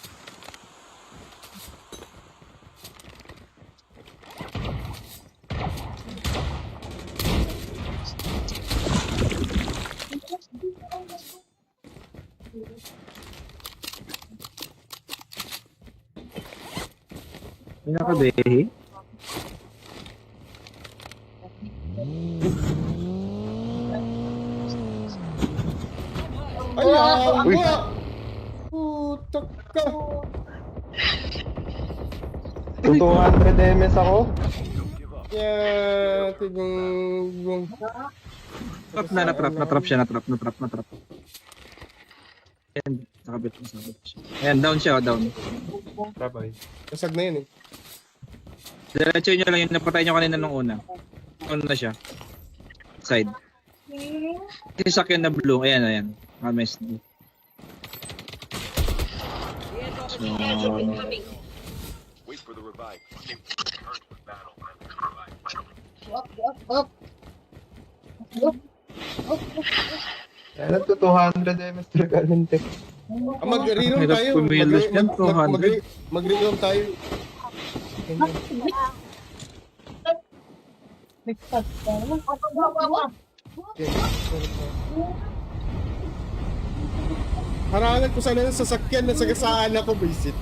Speaker 3: Pinakabehi.
Speaker 2: Ay, awa! Putak ka!
Speaker 5: 200 MS ako.
Speaker 2: Yeah, tigong...
Speaker 3: Trap na, natrap siya, natrap. Ayan, nakabit siya. Ayan, down siya, down.
Speaker 5: Bye-bye.
Speaker 2: Nasag na yun eh.
Speaker 3: Diretso nyo lang yung napatay nyo kanina nung una. Ano na siya? Side. Yung sakyan na blue, ayan. MS.
Speaker 6: The airdrop is incoming.
Speaker 4: Wait for the revive. Return to battle.
Speaker 5: Kaya nagto 200 MS Dragalente.
Speaker 2: Mag-reroom
Speaker 3: Hirap
Speaker 2: tayo.
Speaker 3: kumilos yan, 200.
Speaker 2: Mag-reroom tayo. Harangan ko sana ng sasakyan na sagasaan ako, visit.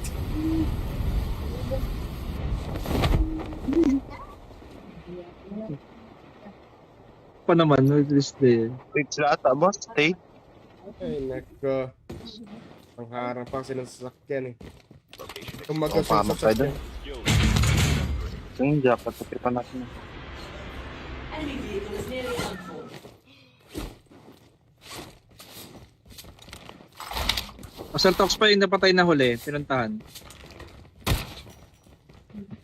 Speaker 3: Pa naman, at least eh.
Speaker 1: Wait, sila ata, boss. Stay.
Speaker 2: Ay, nako. Ang harang pa kasi ng sasakyan eh.
Speaker 4: Location is
Speaker 2: Tumagas
Speaker 1: Oh,
Speaker 2: yung
Speaker 1: pamak tayo
Speaker 2: sasakyan.
Speaker 4: skilled.
Speaker 1: Yung jacket, tapipan natin.
Speaker 6: Enemy vehicle is nearly unfull.
Speaker 3: Assault Ox pa yung napatay na huli, pinuntahan.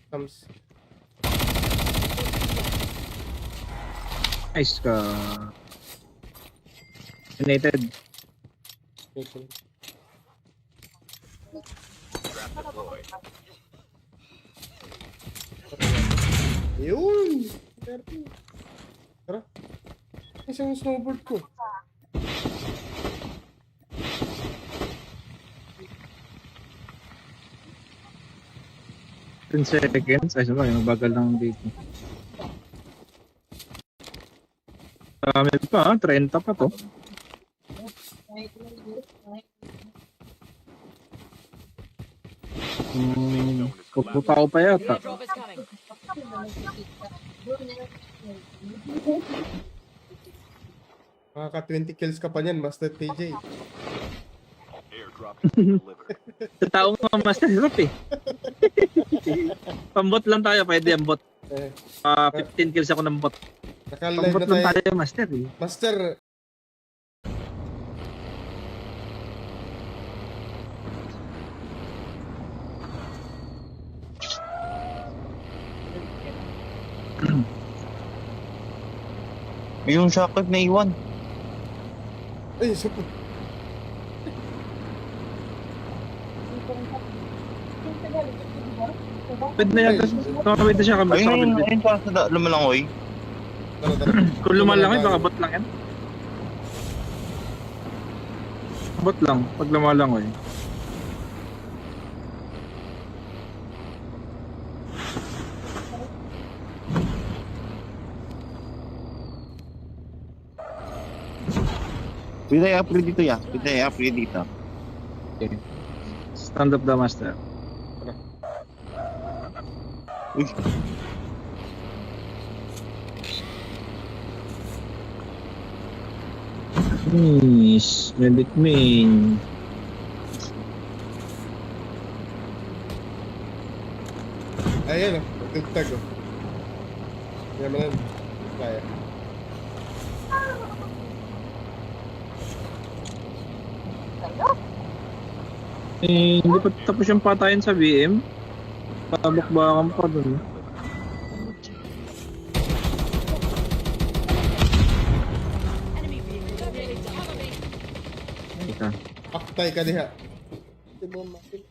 Speaker 2: Comes.
Speaker 3: Nice ka. United.
Speaker 4: Trap deployed.
Speaker 2: Yun! Tara. Isang snowboard ko.
Speaker 3: Ten seconds. Ay, sabay, mabagal lang dito. Dami pa, 30 pa to. Puputaw pa
Speaker 6: The
Speaker 3: yata.
Speaker 6: airdrop is coming.
Speaker 2: Makaka 20 kills ka pa niyan, Master TJ.
Speaker 4: Airdrop has been delivered.
Speaker 3: Sa tao nga master hirap eh. Pambot lang tayo, pwede ang bot.
Speaker 2: Eh,
Speaker 3: 15 kills ako ng bot.
Speaker 2: naka-live
Speaker 3: Pambot
Speaker 2: na
Speaker 3: lang
Speaker 2: tayo.
Speaker 3: tayo master eh.
Speaker 2: Master,
Speaker 1: Yung shockwave na iwan.
Speaker 2: ay, super.
Speaker 3: Pwede na yata, pwede na siya kami sa
Speaker 1: Ayun,
Speaker 3: kabit.
Speaker 1: ayun pa sa lumalangoy.
Speaker 2: Tara, tara.
Speaker 3: Kung lumalangoy, baka bot lang yan. Bot lang, pag lumalangoy.
Speaker 1: Pwede i-upgrade dito ya. Pwede i-upgrade dito.
Speaker 3: Okay. Stand up the master.
Speaker 1: Uy,
Speaker 3: Miss, medic main.
Speaker 2: Ayan o, tugtag o. Yan mo na. Kaya.
Speaker 3: Eh, hindi pa tapos yung patayan sa BM. Pabakbakan pa dun.
Speaker 6: Enemy vehicle is nearly incoming.
Speaker 3: Ika.
Speaker 2: Paktay ka diha. Di ba makik?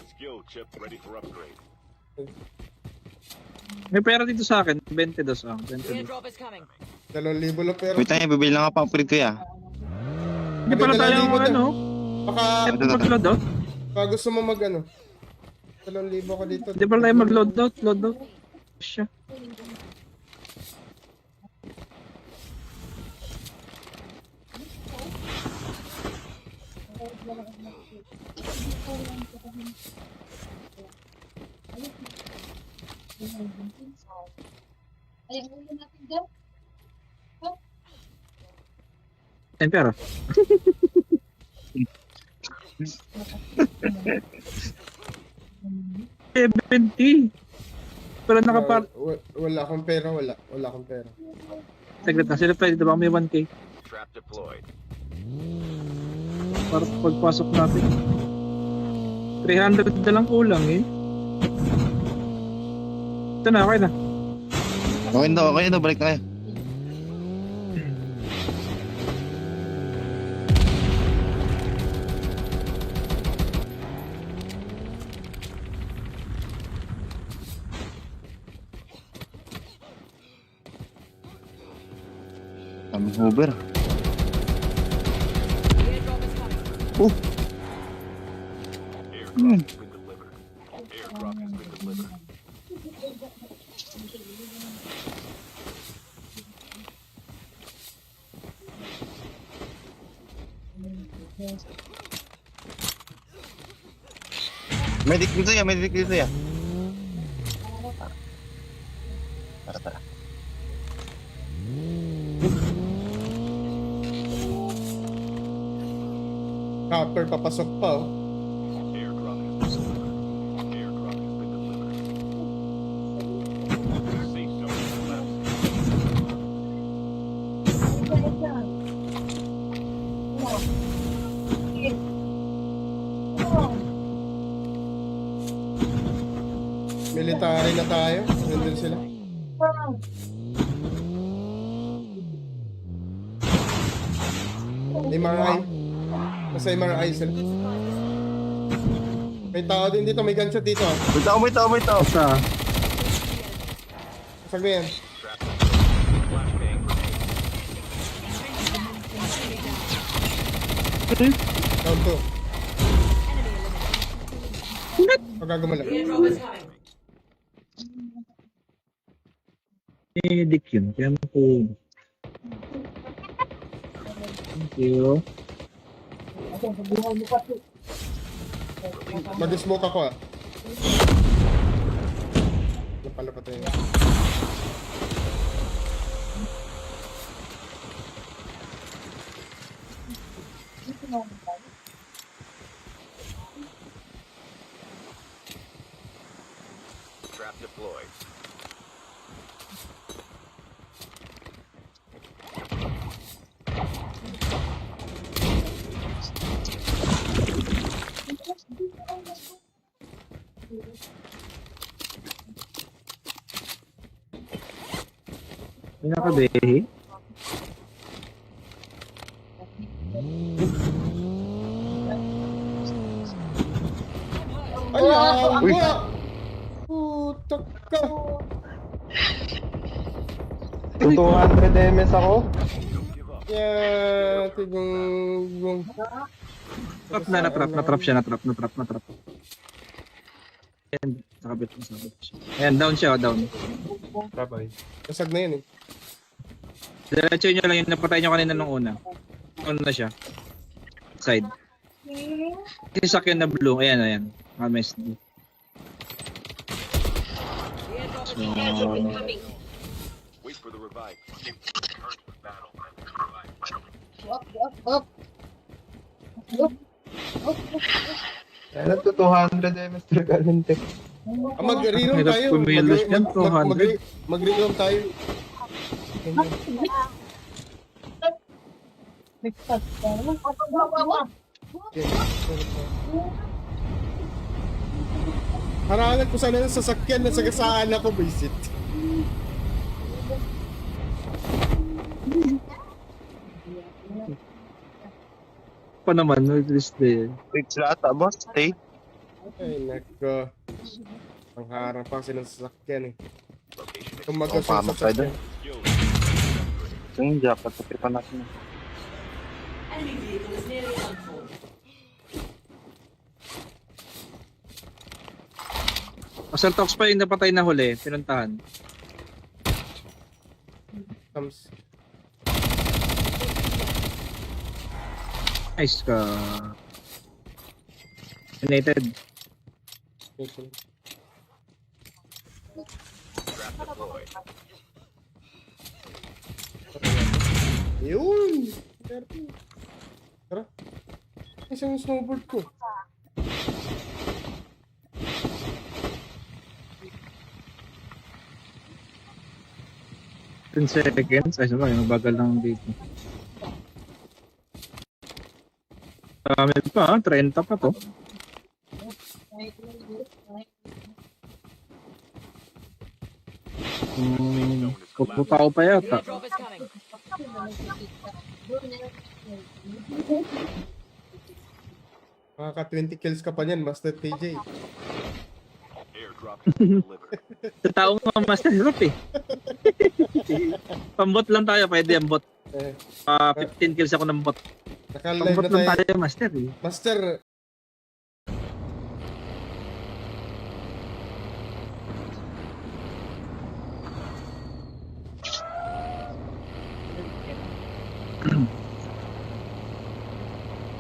Speaker 4: Skill chip ready for upgrade.
Speaker 3: May pera dito sa akin, 22 ah.
Speaker 6: The
Speaker 3: 22.
Speaker 6: airdrop is coming.
Speaker 2: 2,000 lang pero.
Speaker 1: wait tayo, bibili lang ako pang upgrade ko ya.
Speaker 3: Hindi pala tayo ang ano.
Speaker 2: Baka,
Speaker 3: Ito mag-load out.
Speaker 2: baka gusto mo mag ano. 2,000 ka dito.
Speaker 3: Hindi pala tayo mag-load out. Load out. Siya. Yan pero. $70. Pero nakapart.
Speaker 2: Wala akong pera, wala akong pera.
Speaker 3: Saglit na. Sila tayo dito. Baka may 1K.
Speaker 4: Trap deployed.
Speaker 3: Para sa pagpasok natin. 300 na lang kulang eh. Ito na, okay na.
Speaker 1: Okay na, balik na kayo. Kami Uber.
Speaker 6: Airdrop is coming.
Speaker 4: Airdrop has been delivered. Airdrop has been delivered.
Speaker 1: Medic dito ya, medic dito ya. Tara.
Speaker 2: Copper, papasok pa oh.
Speaker 4: Airdrop has been delivered. Airdrop has been delivered. Safe zone collapsed.
Speaker 2: Military na tayo. Nandun sila. MRI. Nasa MRI sila. May tao din dito. May gunshot dito. ah.
Speaker 1: May tao.
Speaker 3: Sa
Speaker 2: Sag mo yan.
Speaker 4: Trap deployed. Flashbang grenade.
Speaker 2: Down 2. Pagkagumala.
Speaker 6: Airdrop is coming.
Speaker 3: medic yun. Kaya mo po. Thank you.
Speaker 2: Mag-smoke ako ah. Napalapatay na.
Speaker 4: Trap deployed.
Speaker 3: May nakabehi.
Speaker 2: Ayaw!
Speaker 1: Uy.
Speaker 2: Buwa! Putak ka!
Speaker 5: 200 MS ako.
Speaker 2: Yeah, tigong...
Speaker 3: Trap na, natrap siya, natrap. Ayan, nakabit siya. Ayan, down siya, down.
Speaker 5: Trabay.
Speaker 2: Kasag na yun eh.
Speaker 3: Diretso nyo lang yung napatay nyo kanina nung una. Ano na siya? Side. Yung sakyan na blue, ayan. MSD.
Speaker 6: Airdrop is coming.
Speaker 4: Wait for the revive. Earth with battle.
Speaker 5: Kaya nagto 200 MS Dragon Tech.
Speaker 2: Mag-reroll
Speaker 3: Hirap
Speaker 2: tayo.
Speaker 3: kumilos yan, 200.
Speaker 2: Mag-reroll tayo. Harangan ko sana ng sasakyan na sagasaan ako, visit.
Speaker 3: Pa naman, no, this day.
Speaker 1: Wait sila ata, boss. Stay.
Speaker 2: Ay, nako. Ang harang pa sila ng sasakyan eh.
Speaker 4: Location is
Speaker 2: Kung magkasya
Speaker 1: pamak
Speaker 2: sa
Speaker 1: tayo
Speaker 2: sasakyan.
Speaker 1: Yung jacket, patripan natin.
Speaker 6: Enemy vehicle is nearly unfull.
Speaker 3: Assault Talks pa yung napatay na huli, pinuntahan.
Speaker 2: Comes.
Speaker 3: Nice ka. United.
Speaker 4: Trap deployed.
Speaker 2: Yun! Tara. Isang snowboard ko.
Speaker 3: 10 seconds. Ay, sabay, mabagal lang dito. Marami pa, 30 pa to. Puputa ko pa yata.
Speaker 6: Airdrop is coming.
Speaker 2: Makaka 20 kills ka pa niyan, Master PJ.
Speaker 4: Airdrop has been delivered.
Speaker 3: Sa taong mga master hirap eh. Pambot lang tayo, pwede ang bot.
Speaker 2: Eh,
Speaker 3: 15 kills ako ng bot.
Speaker 2: naka-live
Speaker 3: Pambot
Speaker 2: na
Speaker 3: lang
Speaker 2: tayo.
Speaker 3: tayo, master eh.
Speaker 2: Master,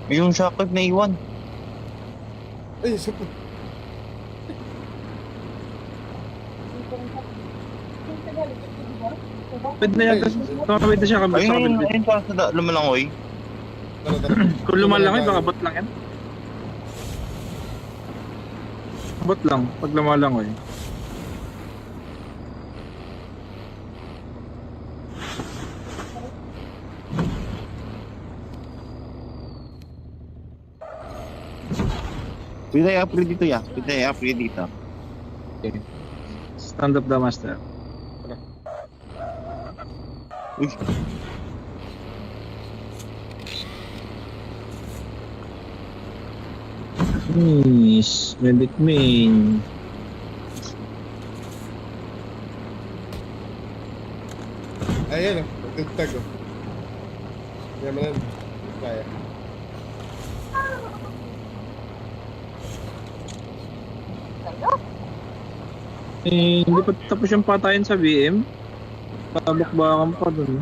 Speaker 1: Yung shockwave na iwan.
Speaker 2: ay, super.
Speaker 3: Pwede na yan, pwede siya kabot sa
Speaker 1: Ayun,
Speaker 3: kabit.
Speaker 1: ayun pa sa lumalangoy.
Speaker 2: Tara, tara.
Speaker 3: Kung lumalangoy, baka bot lang yan. Bot lang, pag lumalangoy.
Speaker 1: Pwede i-upgrade dito ya. Pwede i-upgrade dito.
Speaker 3: Okay. Stand up the master.
Speaker 1: Uy,
Speaker 3: Miss, medic main.
Speaker 2: Ayan, tugtag oh. Yan mo na. Kaya.
Speaker 3: Eh, hindi pa tapos yung patayin sa BM. Pabakbakan pa dun.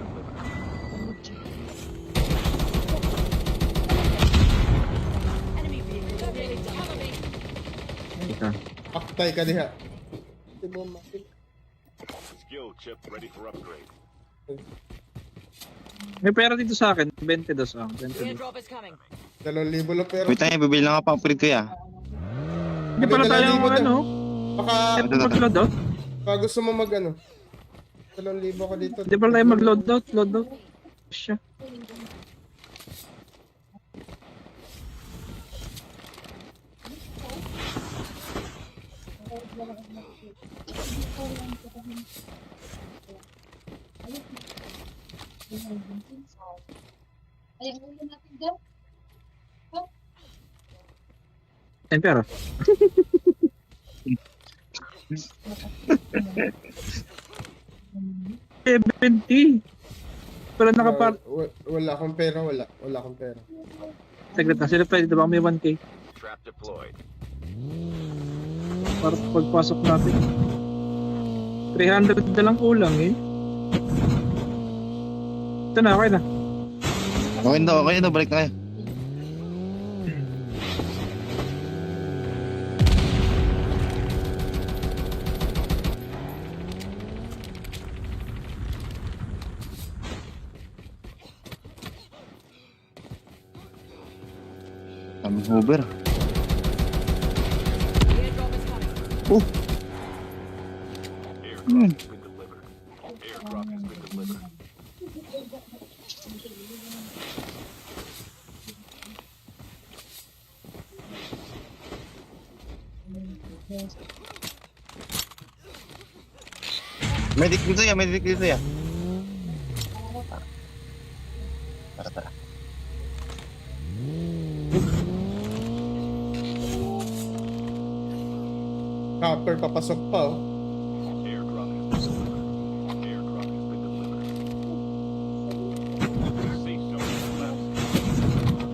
Speaker 6: Enemy vehicle located. Cover me.
Speaker 3: Ika.
Speaker 2: Aktay ka diha.
Speaker 4: Skill chip ready for upgrade.
Speaker 3: May pera dito sa akin, 20 dos ah. 20 dos.
Speaker 6: Airdrop is coming.
Speaker 2: 2,000 lang pero.
Speaker 1: wait tayo, bibili lang ako pang upgrade ko ya.
Speaker 3: Hindi pala tayo
Speaker 2: Libo na.
Speaker 3: ano,
Speaker 2: Baka,
Speaker 3: mag-load out.
Speaker 2: baka gusto mo mag ano. 2,000 ka dito.
Speaker 3: Hindi pala tayo mag-load out, load out. Siya. Ayun pera. $70. Wala nakapar.
Speaker 2: Wala akong pera, wala. Wala akong pera.
Speaker 3: Saglit na sila pa, dito ba may 1K?
Speaker 4: Trap deployed.
Speaker 3: Para pagpasok natin. 300 na lang kulang eh. Ito na, okay na.
Speaker 1: Okay na, balik na kayo. Kami Uber.
Speaker 6: Airdrop is coming.
Speaker 1: Oh,
Speaker 4: Airdrop has been delivered. Airdrop has been delivered.
Speaker 1: medic dito ya, medic dito ya. Tara, tara.
Speaker 2: Copper, papasok pa oh.
Speaker 4: Airdrop has been delivered. Airdrop has been delivered. Safe zone is left.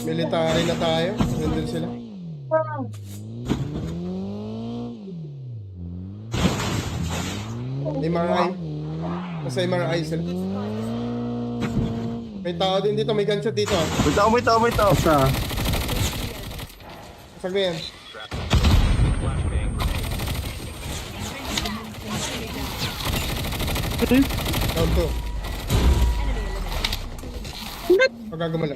Speaker 2: Military na tayo. Nandun sila. MRI. Nasa MRI sila. May tao din dito, may gunshot dito.
Speaker 5: Wait ako.
Speaker 3: Basta,
Speaker 2: Sag na yan.
Speaker 4: Flashbang grenade.
Speaker 2: Down 2. Pagkagumala.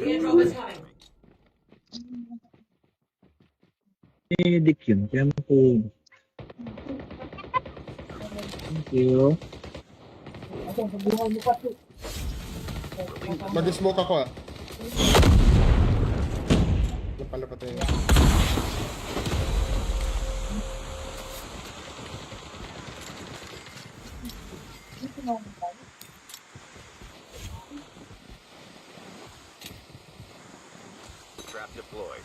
Speaker 3: medic yun. Kaya mo po. Thank you.
Speaker 2: Mag-smoke ako ah. Napalapat na yun.
Speaker 4: Trap deployed.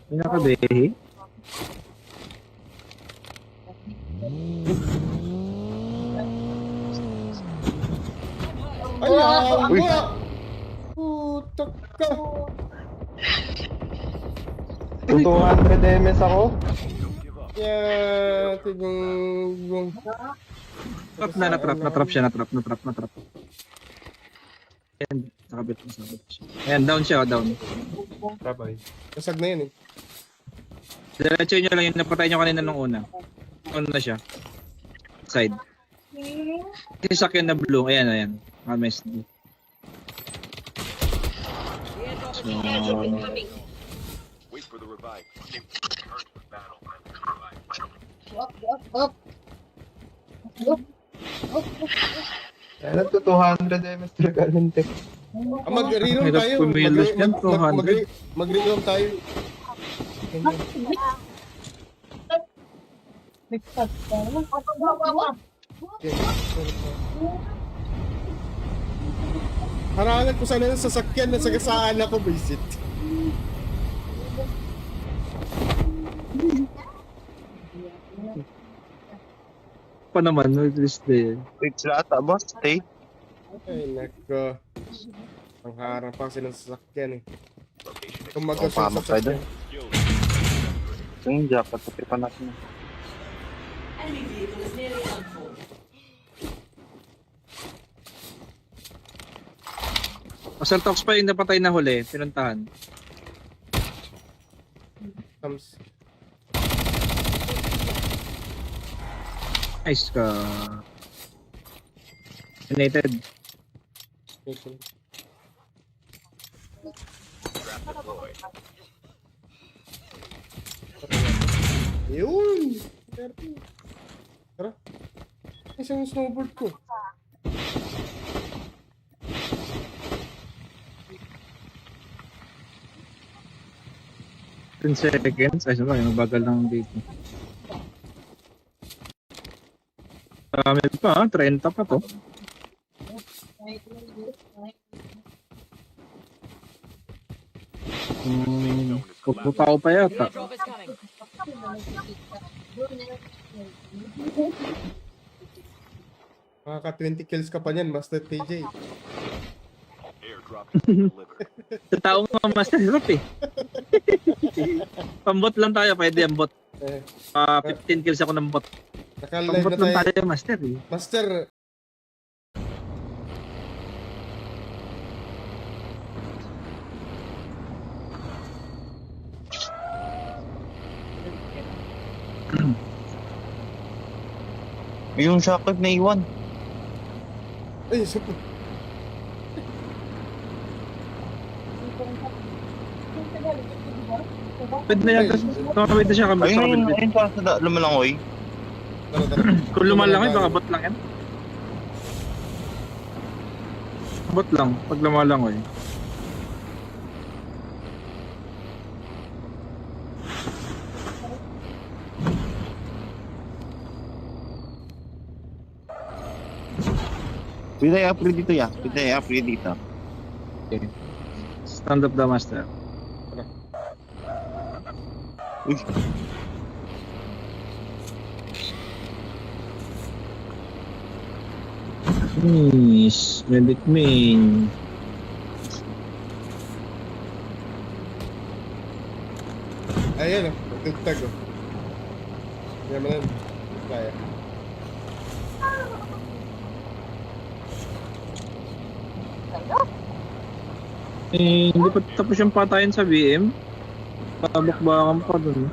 Speaker 3: Pinakabehi.
Speaker 2: Ay, yawa! Putak ka!
Speaker 5: 200 MS ako.
Speaker 2: Yeah, tigong...
Speaker 3: Trap na, natrap siya, natrap. Ayan, sakabit siya. Ayan, down siya, down.
Speaker 5: Trapay.
Speaker 2: Nasag na yun eh.
Speaker 3: Diretso nyo lang yung napatay nyo kanina nung una. Ano na siya? Side. Sasakyan na blue. Ayan. MSD. So,
Speaker 4: Wait for the revive.
Speaker 5: Kailan to 200 MS talaga ng tech?
Speaker 2: Mag-reroll
Speaker 3: Hirap
Speaker 2: tayo.
Speaker 3: kumilos yan, 200.
Speaker 2: Mag-reroll tayo. Harangan ko sana yung sasakyan na sagasaan ako, visit.
Speaker 3: pa naman, no, this day.
Speaker 1: Wait sila ata, boss. Stay.
Speaker 2: Ay, nako. Ang harang pa silang sasakyan eh.
Speaker 4: Location
Speaker 2: Kung
Speaker 1: Oh, pamak tayo
Speaker 2: sasakyan.
Speaker 1: doon. Yung jacket, patipan natin.
Speaker 6: Enemy vehicle is nearly done for.
Speaker 3: Asal Tox pa yung napatay na huli, pinuntahan.
Speaker 2: Comes.
Speaker 3: Nice ka. United.
Speaker 4: trap deployed.
Speaker 2: Yun! Tara. Isang snowboard ko.
Speaker 3: Ten seconds. Ay, sabay, mabagal lang dito. Dami pa, 30 pa to. Puputao pa yata.
Speaker 6: Airdrop is coming.
Speaker 2: Makaka 20 kills ka pa niyan, Master TJ.
Speaker 4: Airdrop has been delivered.
Speaker 3: Sa taong mga master hirap eh. Pambot lang tayo, pwede ang bot.
Speaker 2: Eh,
Speaker 3: 15 kills ako ng bot.
Speaker 2: naka-live
Speaker 3: Pambot
Speaker 2: na
Speaker 3: lang
Speaker 2: tayo.
Speaker 3: tayo, master eh.
Speaker 2: Master,
Speaker 1: Yung shockwave na iwan.
Speaker 2: ay, super.
Speaker 3: Pwede na yata. Pwede na siya kami.
Speaker 1: Ayun pa sa lumalangoy.
Speaker 2: Tara, tara.
Speaker 3: Kung lumalangoy, baka bot lang yan. Bot lang, pag lumalangoy.
Speaker 1: Pwede i-upgrade dito ya. Pwede i-upgrade dito.
Speaker 3: Okay. Stand up the master.
Speaker 1: Uy.
Speaker 3: Miss, medic main.
Speaker 2: Ayan oh, tugtag oh. Yan mo lang. Kaya.
Speaker 3: Hindi pa tapos yung patayan sa BM. Pabakbakan pa dun.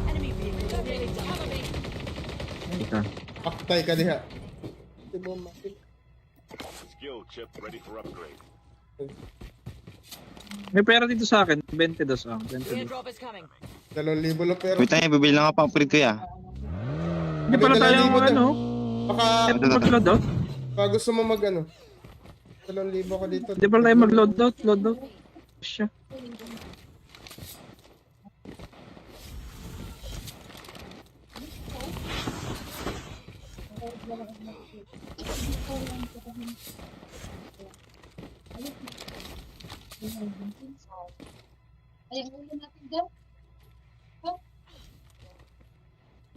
Speaker 6: Enemy vehicle ready to cover me.
Speaker 3: Ika.
Speaker 2: Aktay ka diha.
Speaker 4: Skill chip ready for upgrade.
Speaker 3: May pera dito sa akin. 22 ah. 22.
Speaker 6: Airdrop is coming.
Speaker 2: 2,000 lang pero.
Speaker 1: Wait tayo, bibili lang ako pang upgrade ko ya.
Speaker 3: Hindi pala tayo ang ano.
Speaker 2: Baka,
Speaker 3: Mag-load out.
Speaker 2: baka gusto mo mag ano. 2,000 ka dito.
Speaker 3: Hindi pala tayo mag-load out. Load out. Siya.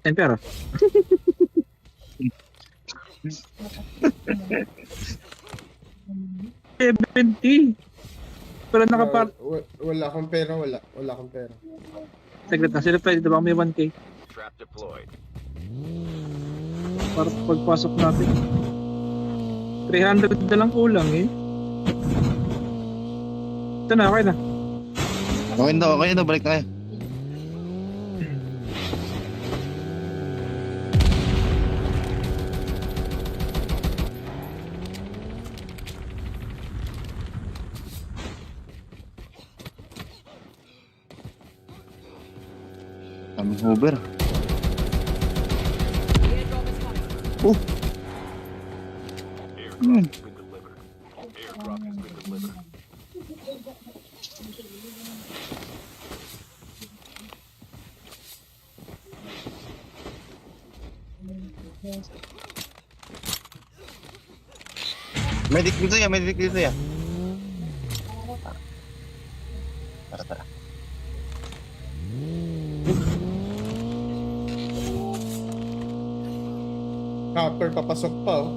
Speaker 3: Yan pera. $70. Wala nakapar...
Speaker 2: Wala akong pera, wala. Wala akong pera.
Speaker 3: Saglit na. Sila pwede ba may 1K?
Speaker 4: Trap deployed.
Speaker 3: Para pagpasok natin. 300 na lang kulang eh. Ito na, okay na.
Speaker 1: Okay na, balik na kayo. Daming Uber.
Speaker 6: The airdrop is coming.
Speaker 4: Airdrop has been delivered. Airdrop has been delivered.
Speaker 1: Medic dito ya. Tara.
Speaker 2: Copper papasok pa oh.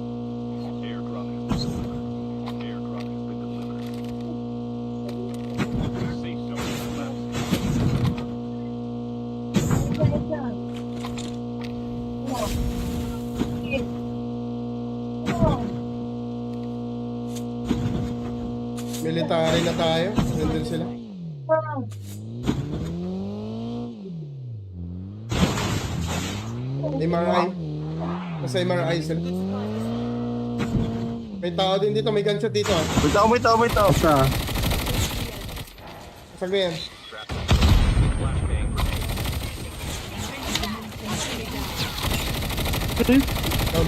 Speaker 4: Airdrop has been delivered. Airdrop has been delivered. Safe zone is left.
Speaker 2: Military na tayo. Nandun sila. MRI. Nasa MRI sila. May tao din dito. May gunshot dito ah.
Speaker 1: Wait tao.
Speaker 3: Basta.
Speaker 2: Sag mo yan.
Speaker 4: Trap deployed. Flashbang grenade.
Speaker 2: Down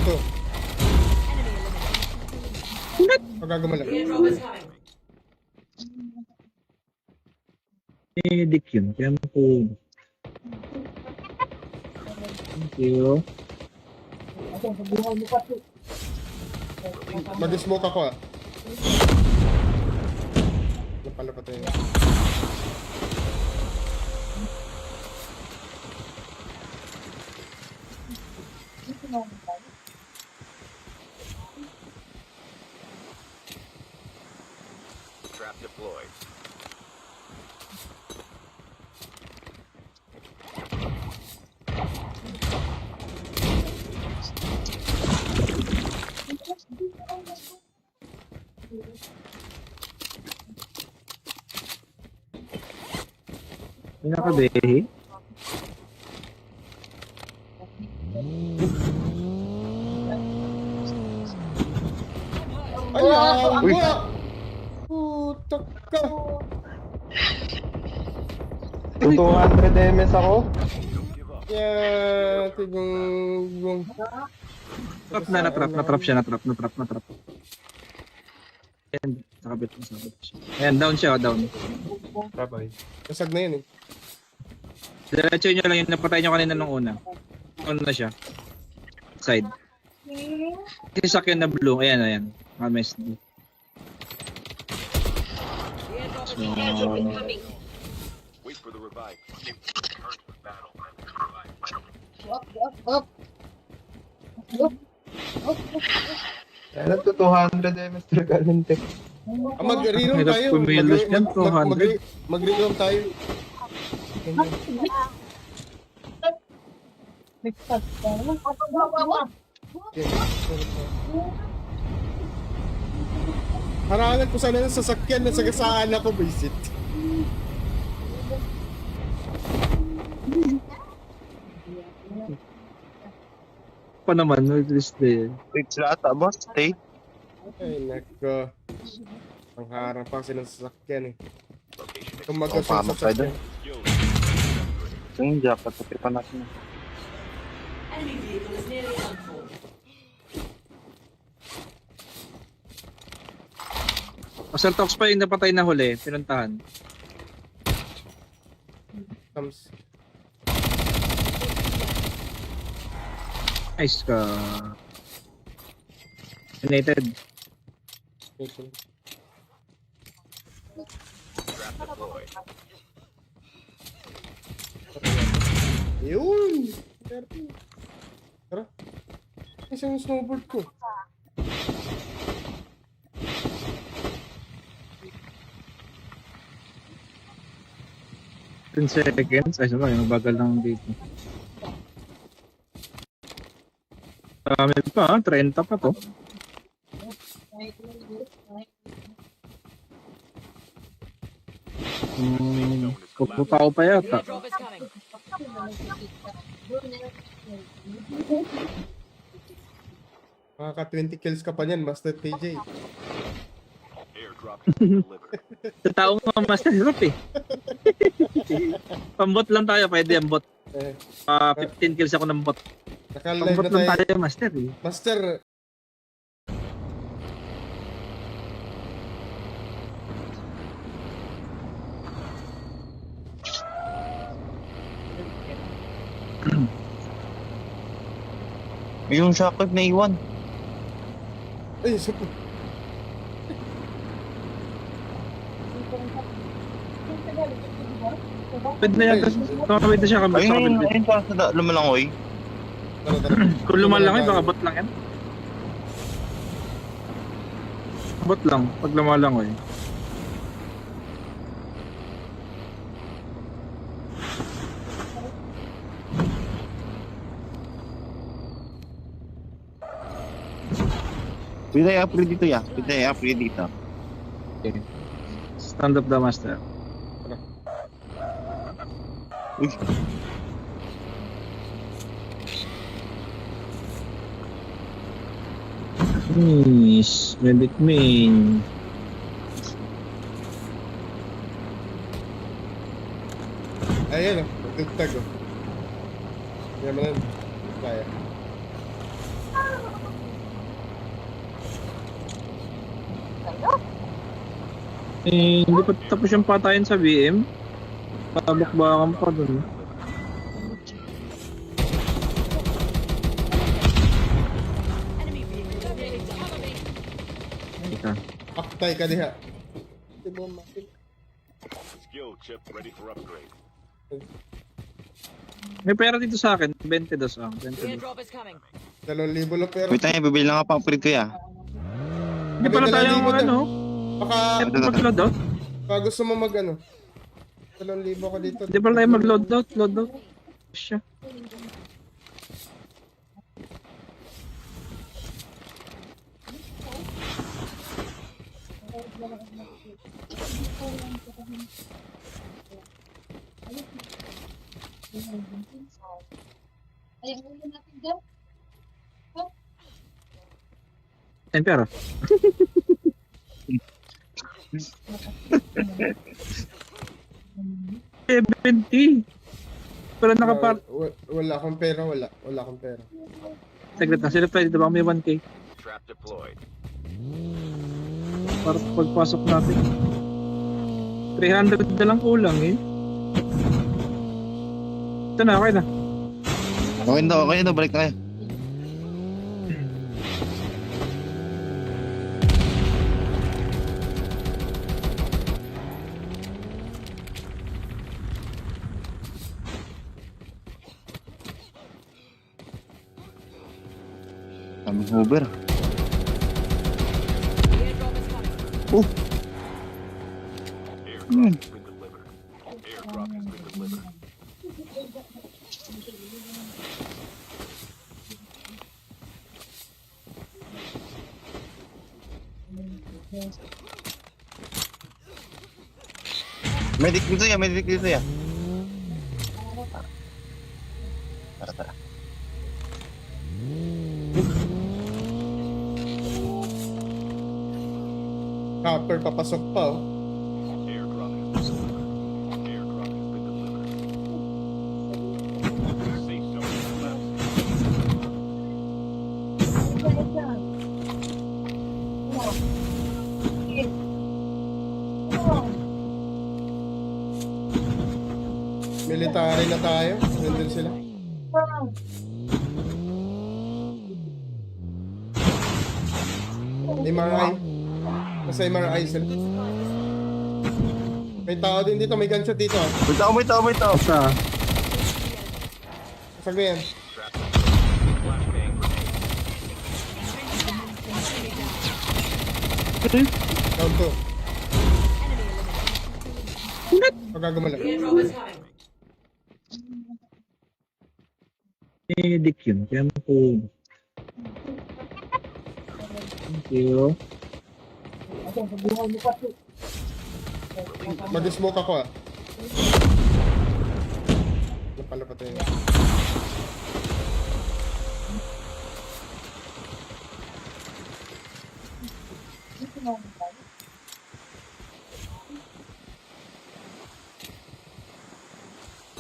Speaker 2: 2. Pagkagumala.
Speaker 6: Airdrop is coming.
Speaker 3: Medic yun. Kaya mo po. Thank you.
Speaker 2: Mag-smoke ako ah. Napalapat tayo.
Speaker 4: Trap deployed.
Speaker 3: Pinakabehi.
Speaker 2: Ay, awa! Putak ka!
Speaker 5: 200 MS ako.
Speaker 2: Yeah, tigong...
Speaker 3: Trap na, natrap siya, natrap. Ayan, nakabit siya. Ayan, down siya, down.
Speaker 5: Bye-bye.
Speaker 2: Nasag na yun eh.
Speaker 3: Diretso nyo lang yung napatay nyo kanina nung una. Ano na siya? Side. Sasakyan na blue. Ayan. MSD.
Speaker 6: The airdrop is coming.
Speaker 4: Wait for the revive. Return to battle.
Speaker 5: Kaya lang to 200 MS per gallon te.
Speaker 2: Mag-reroll
Speaker 3: Hirap
Speaker 2: tayo.
Speaker 3: kumilos yan, 200.
Speaker 2: Mag-reroll tayo. Harangan ko sana ng sasakyan na sagasaan ako, visit.
Speaker 3: Pa naman, no, this day.
Speaker 1: Wait, sila ata, boss. Stay.
Speaker 2: Ay, nako. Ang harang pa kasi ng sasakyan eh.
Speaker 4: Location
Speaker 2: Kung
Speaker 1: Oh,
Speaker 2: magas yung
Speaker 1: pahamak tayo
Speaker 2: sasakyan.
Speaker 4: skill.
Speaker 1: Yung jacket, patipan natin.
Speaker 6: Enemy vehicle is nearly on full.
Speaker 3: Assault Ops pa yung napatay na huli, pinuntahan.
Speaker 2: Comes.
Speaker 3: Nice ka. United.
Speaker 4: Trap deployed.
Speaker 2: Yun! Tara. Isang snowboard ko.
Speaker 3: Ten seconds. Ay, sabay, mabagal lang dito. Marami pa, 30 pa to. Puputao pa yata.
Speaker 6: Airdrop is coming.
Speaker 2: Makaka 20 kills ka pa niyan, Master TJ.
Speaker 4: Airdrop has been delivered.
Speaker 3: Sa taong mga master, hirap eh. Pambot lang tayo, pwede ang bot.
Speaker 2: Eh,
Speaker 3: 15 kills ako ng bot.
Speaker 2: naka-live
Speaker 3: Pambot
Speaker 2: na
Speaker 3: lang
Speaker 2: tayo.
Speaker 3: tayo, master eh.
Speaker 2: Master,
Speaker 1: Yung shockwave na iwan.
Speaker 2: ay, super.
Speaker 3: Pwede na yata, nakapit na siya kami.
Speaker 1: Ayun, ayun, para sa lumalangoy.
Speaker 2: Tara, tara.
Speaker 3: Kung lumalang baka bot lang yan. Bot lang, pag lumalangoy.
Speaker 1: Pwede i-upgrade dito ya. Pwede i-upgrade dito.
Speaker 3: Okay. Stand up the master.
Speaker 1: Uy,
Speaker 3: Miss, medic main.
Speaker 2: Ayan o, tugtag o. Yan mo lang. Kaya.
Speaker 3: Eh, hindi pa tapos yung patayan sa BM. Pabakbakan pa dun.
Speaker 6: Enemy vehicle is nearly cover me.
Speaker 3: Ika.
Speaker 2: Aktay ka diha. Di mo makik.
Speaker 4: Skill chip ready for upgrade.
Speaker 3: May pera dito sa akin. 22 ah. 22.
Speaker 6: Airdrop is coming.
Speaker 2: 2,000 lang pero.
Speaker 1: wait tayo, bibili lang ako pang upgrade ko ya.
Speaker 3: Hindi pala tayo ang ano.
Speaker 2: Baka,
Speaker 3: Ito mag-load out.
Speaker 2: baka gusto mo mag ano. 2,000 ka dito.
Speaker 3: Hindi pala tayo mag-load out. Load out. Siya. Ayun pera. $70. Pero nakapar...
Speaker 2: Wala akong pera, wala. Wala akong pera.
Speaker 3: Saglit na. Sila tayo dito. Baka may 1K.
Speaker 4: Trap deployed.
Speaker 3: Para sa pagpasok natin. 300 na lang kulang eh. Ito na, okay na.
Speaker 1: Okay na, balik na kayo. Daming Uber.
Speaker 6: The airdrop is coming.
Speaker 4: Airdrop has been delivered. Airdrop has been delivered.
Speaker 1: Medic dito ya, medic dito ya. Tara, tara.
Speaker 2: Copper papasok pa oh.
Speaker 4: Airdrop has been delivered. Airdrop has been delivered. Safe zone collapsed.
Speaker 2: Military na tayo. Nandun sila. MRI. Nasa MRI sila. May tao din dito. May gunshot dito ah.
Speaker 1: May tao.
Speaker 3: Basta,
Speaker 2: Kasag na yan. Down to. Pagkagumala.
Speaker 6: The airdrop is coming.
Speaker 3: medic yun. Kaya mo po. Thank you.
Speaker 2: Mag-smoke ako ah. Napala pa tayo.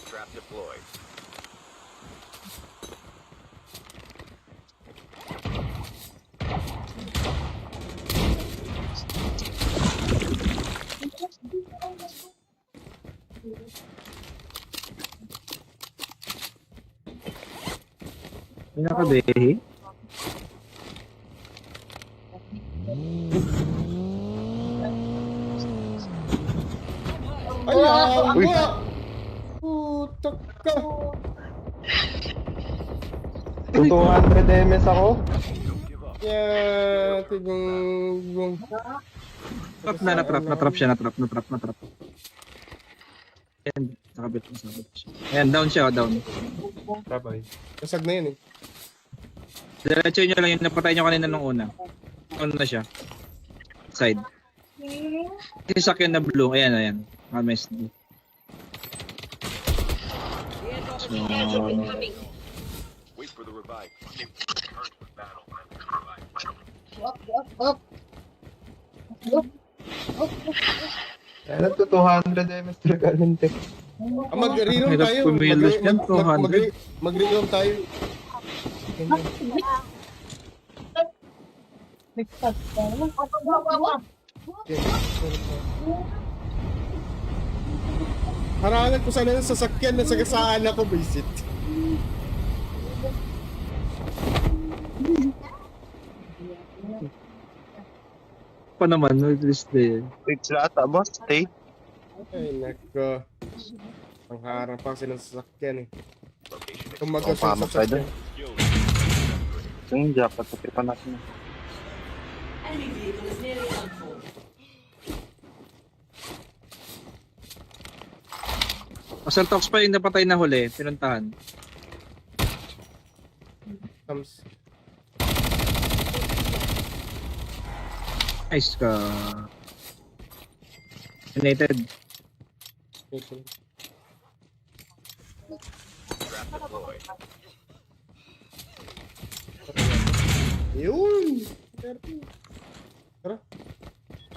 Speaker 4: Trap deployed.
Speaker 3: Pinakabehi.
Speaker 2: Ay, awa! Putak ka!
Speaker 5: 200 MS ako.
Speaker 2: Yeah, tigong...
Speaker 3: Natrap siya. Ayan, nakabit siya. Ayan, down siya, down.
Speaker 5: Bye-bye.
Speaker 2: Kasag na yun eh.
Speaker 3: Diretso nyo lang yung napatay nyo kanina nung una. Ano na siya? Side. Sasakyan na blue. Ayan. MSD.
Speaker 6: The airdrop is coming.
Speaker 4: Wait for the revive. Return to battle.
Speaker 5: Kaya nagto 200 MS galing tech.
Speaker 2: Mag-reroll
Speaker 3: Hirap
Speaker 2: tayo.
Speaker 3: kumilos yan, 200.
Speaker 2: Mag-reroll tayo. Harangan ko sana ng sasakyan na sagasaan ako, visit.
Speaker 3: Pa naman, no, at least eh.
Speaker 1: Wait sila ata, boss. Stay.
Speaker 2: Ay, nako. Ang harang pa silang sasakyan eh.
Speaker 4: Location
Speaker 2: Kung
Speaker 1: Oh,
Speaker 2: mag-asong
Speaker 1: pamak tayo
Speaker 2: sasakyan.
Speaker 1: doon. Yung jacket, patipan natin.
Speaker 6: Enemy vehicle is nearly unfull.
Speaker 3: Asal talks pa yung napatay na huli, pinuntahan.
Speaker 2: Comes.
Speaker 3: Nice ka. United.
Speaker 4: trap deployed.
Speaker 2: Yun! Tara.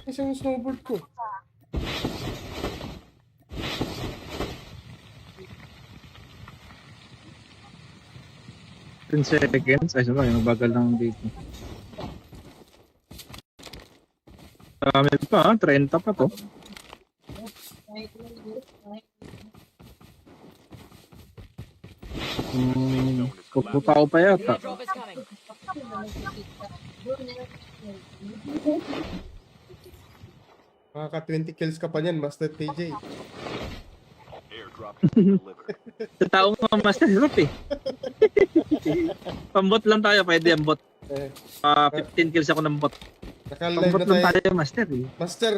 Speaker 2: Isang snowboard ko.
Speaker 3: Ten seconds. Ay, sabay, mabagal lang dito. Dami pa, 30 pa to. Puputao pa
Speaker 6: The
Speaker 3: yata.
Speaker 6: airdrop is coming.
Speaker 2: Makaka 20 kills ka pa niyan, Master TJ.
Speaker 4: Airdrop has been delivered.
Speaker 3: Sa tao nga master hirap eh. Pambot lang tayo, pwede ang bot.
Speaker 2: Eh,
Speaker 3: 15 kills ako ng bot.
Speaker 2: naka-live
Speaker 3: Pang-bot
Speaker 2: na
Speaker 3: lang
Speaker 2: tayo.
Speaker 3: tayo, master eh.
Speaker 2: Master,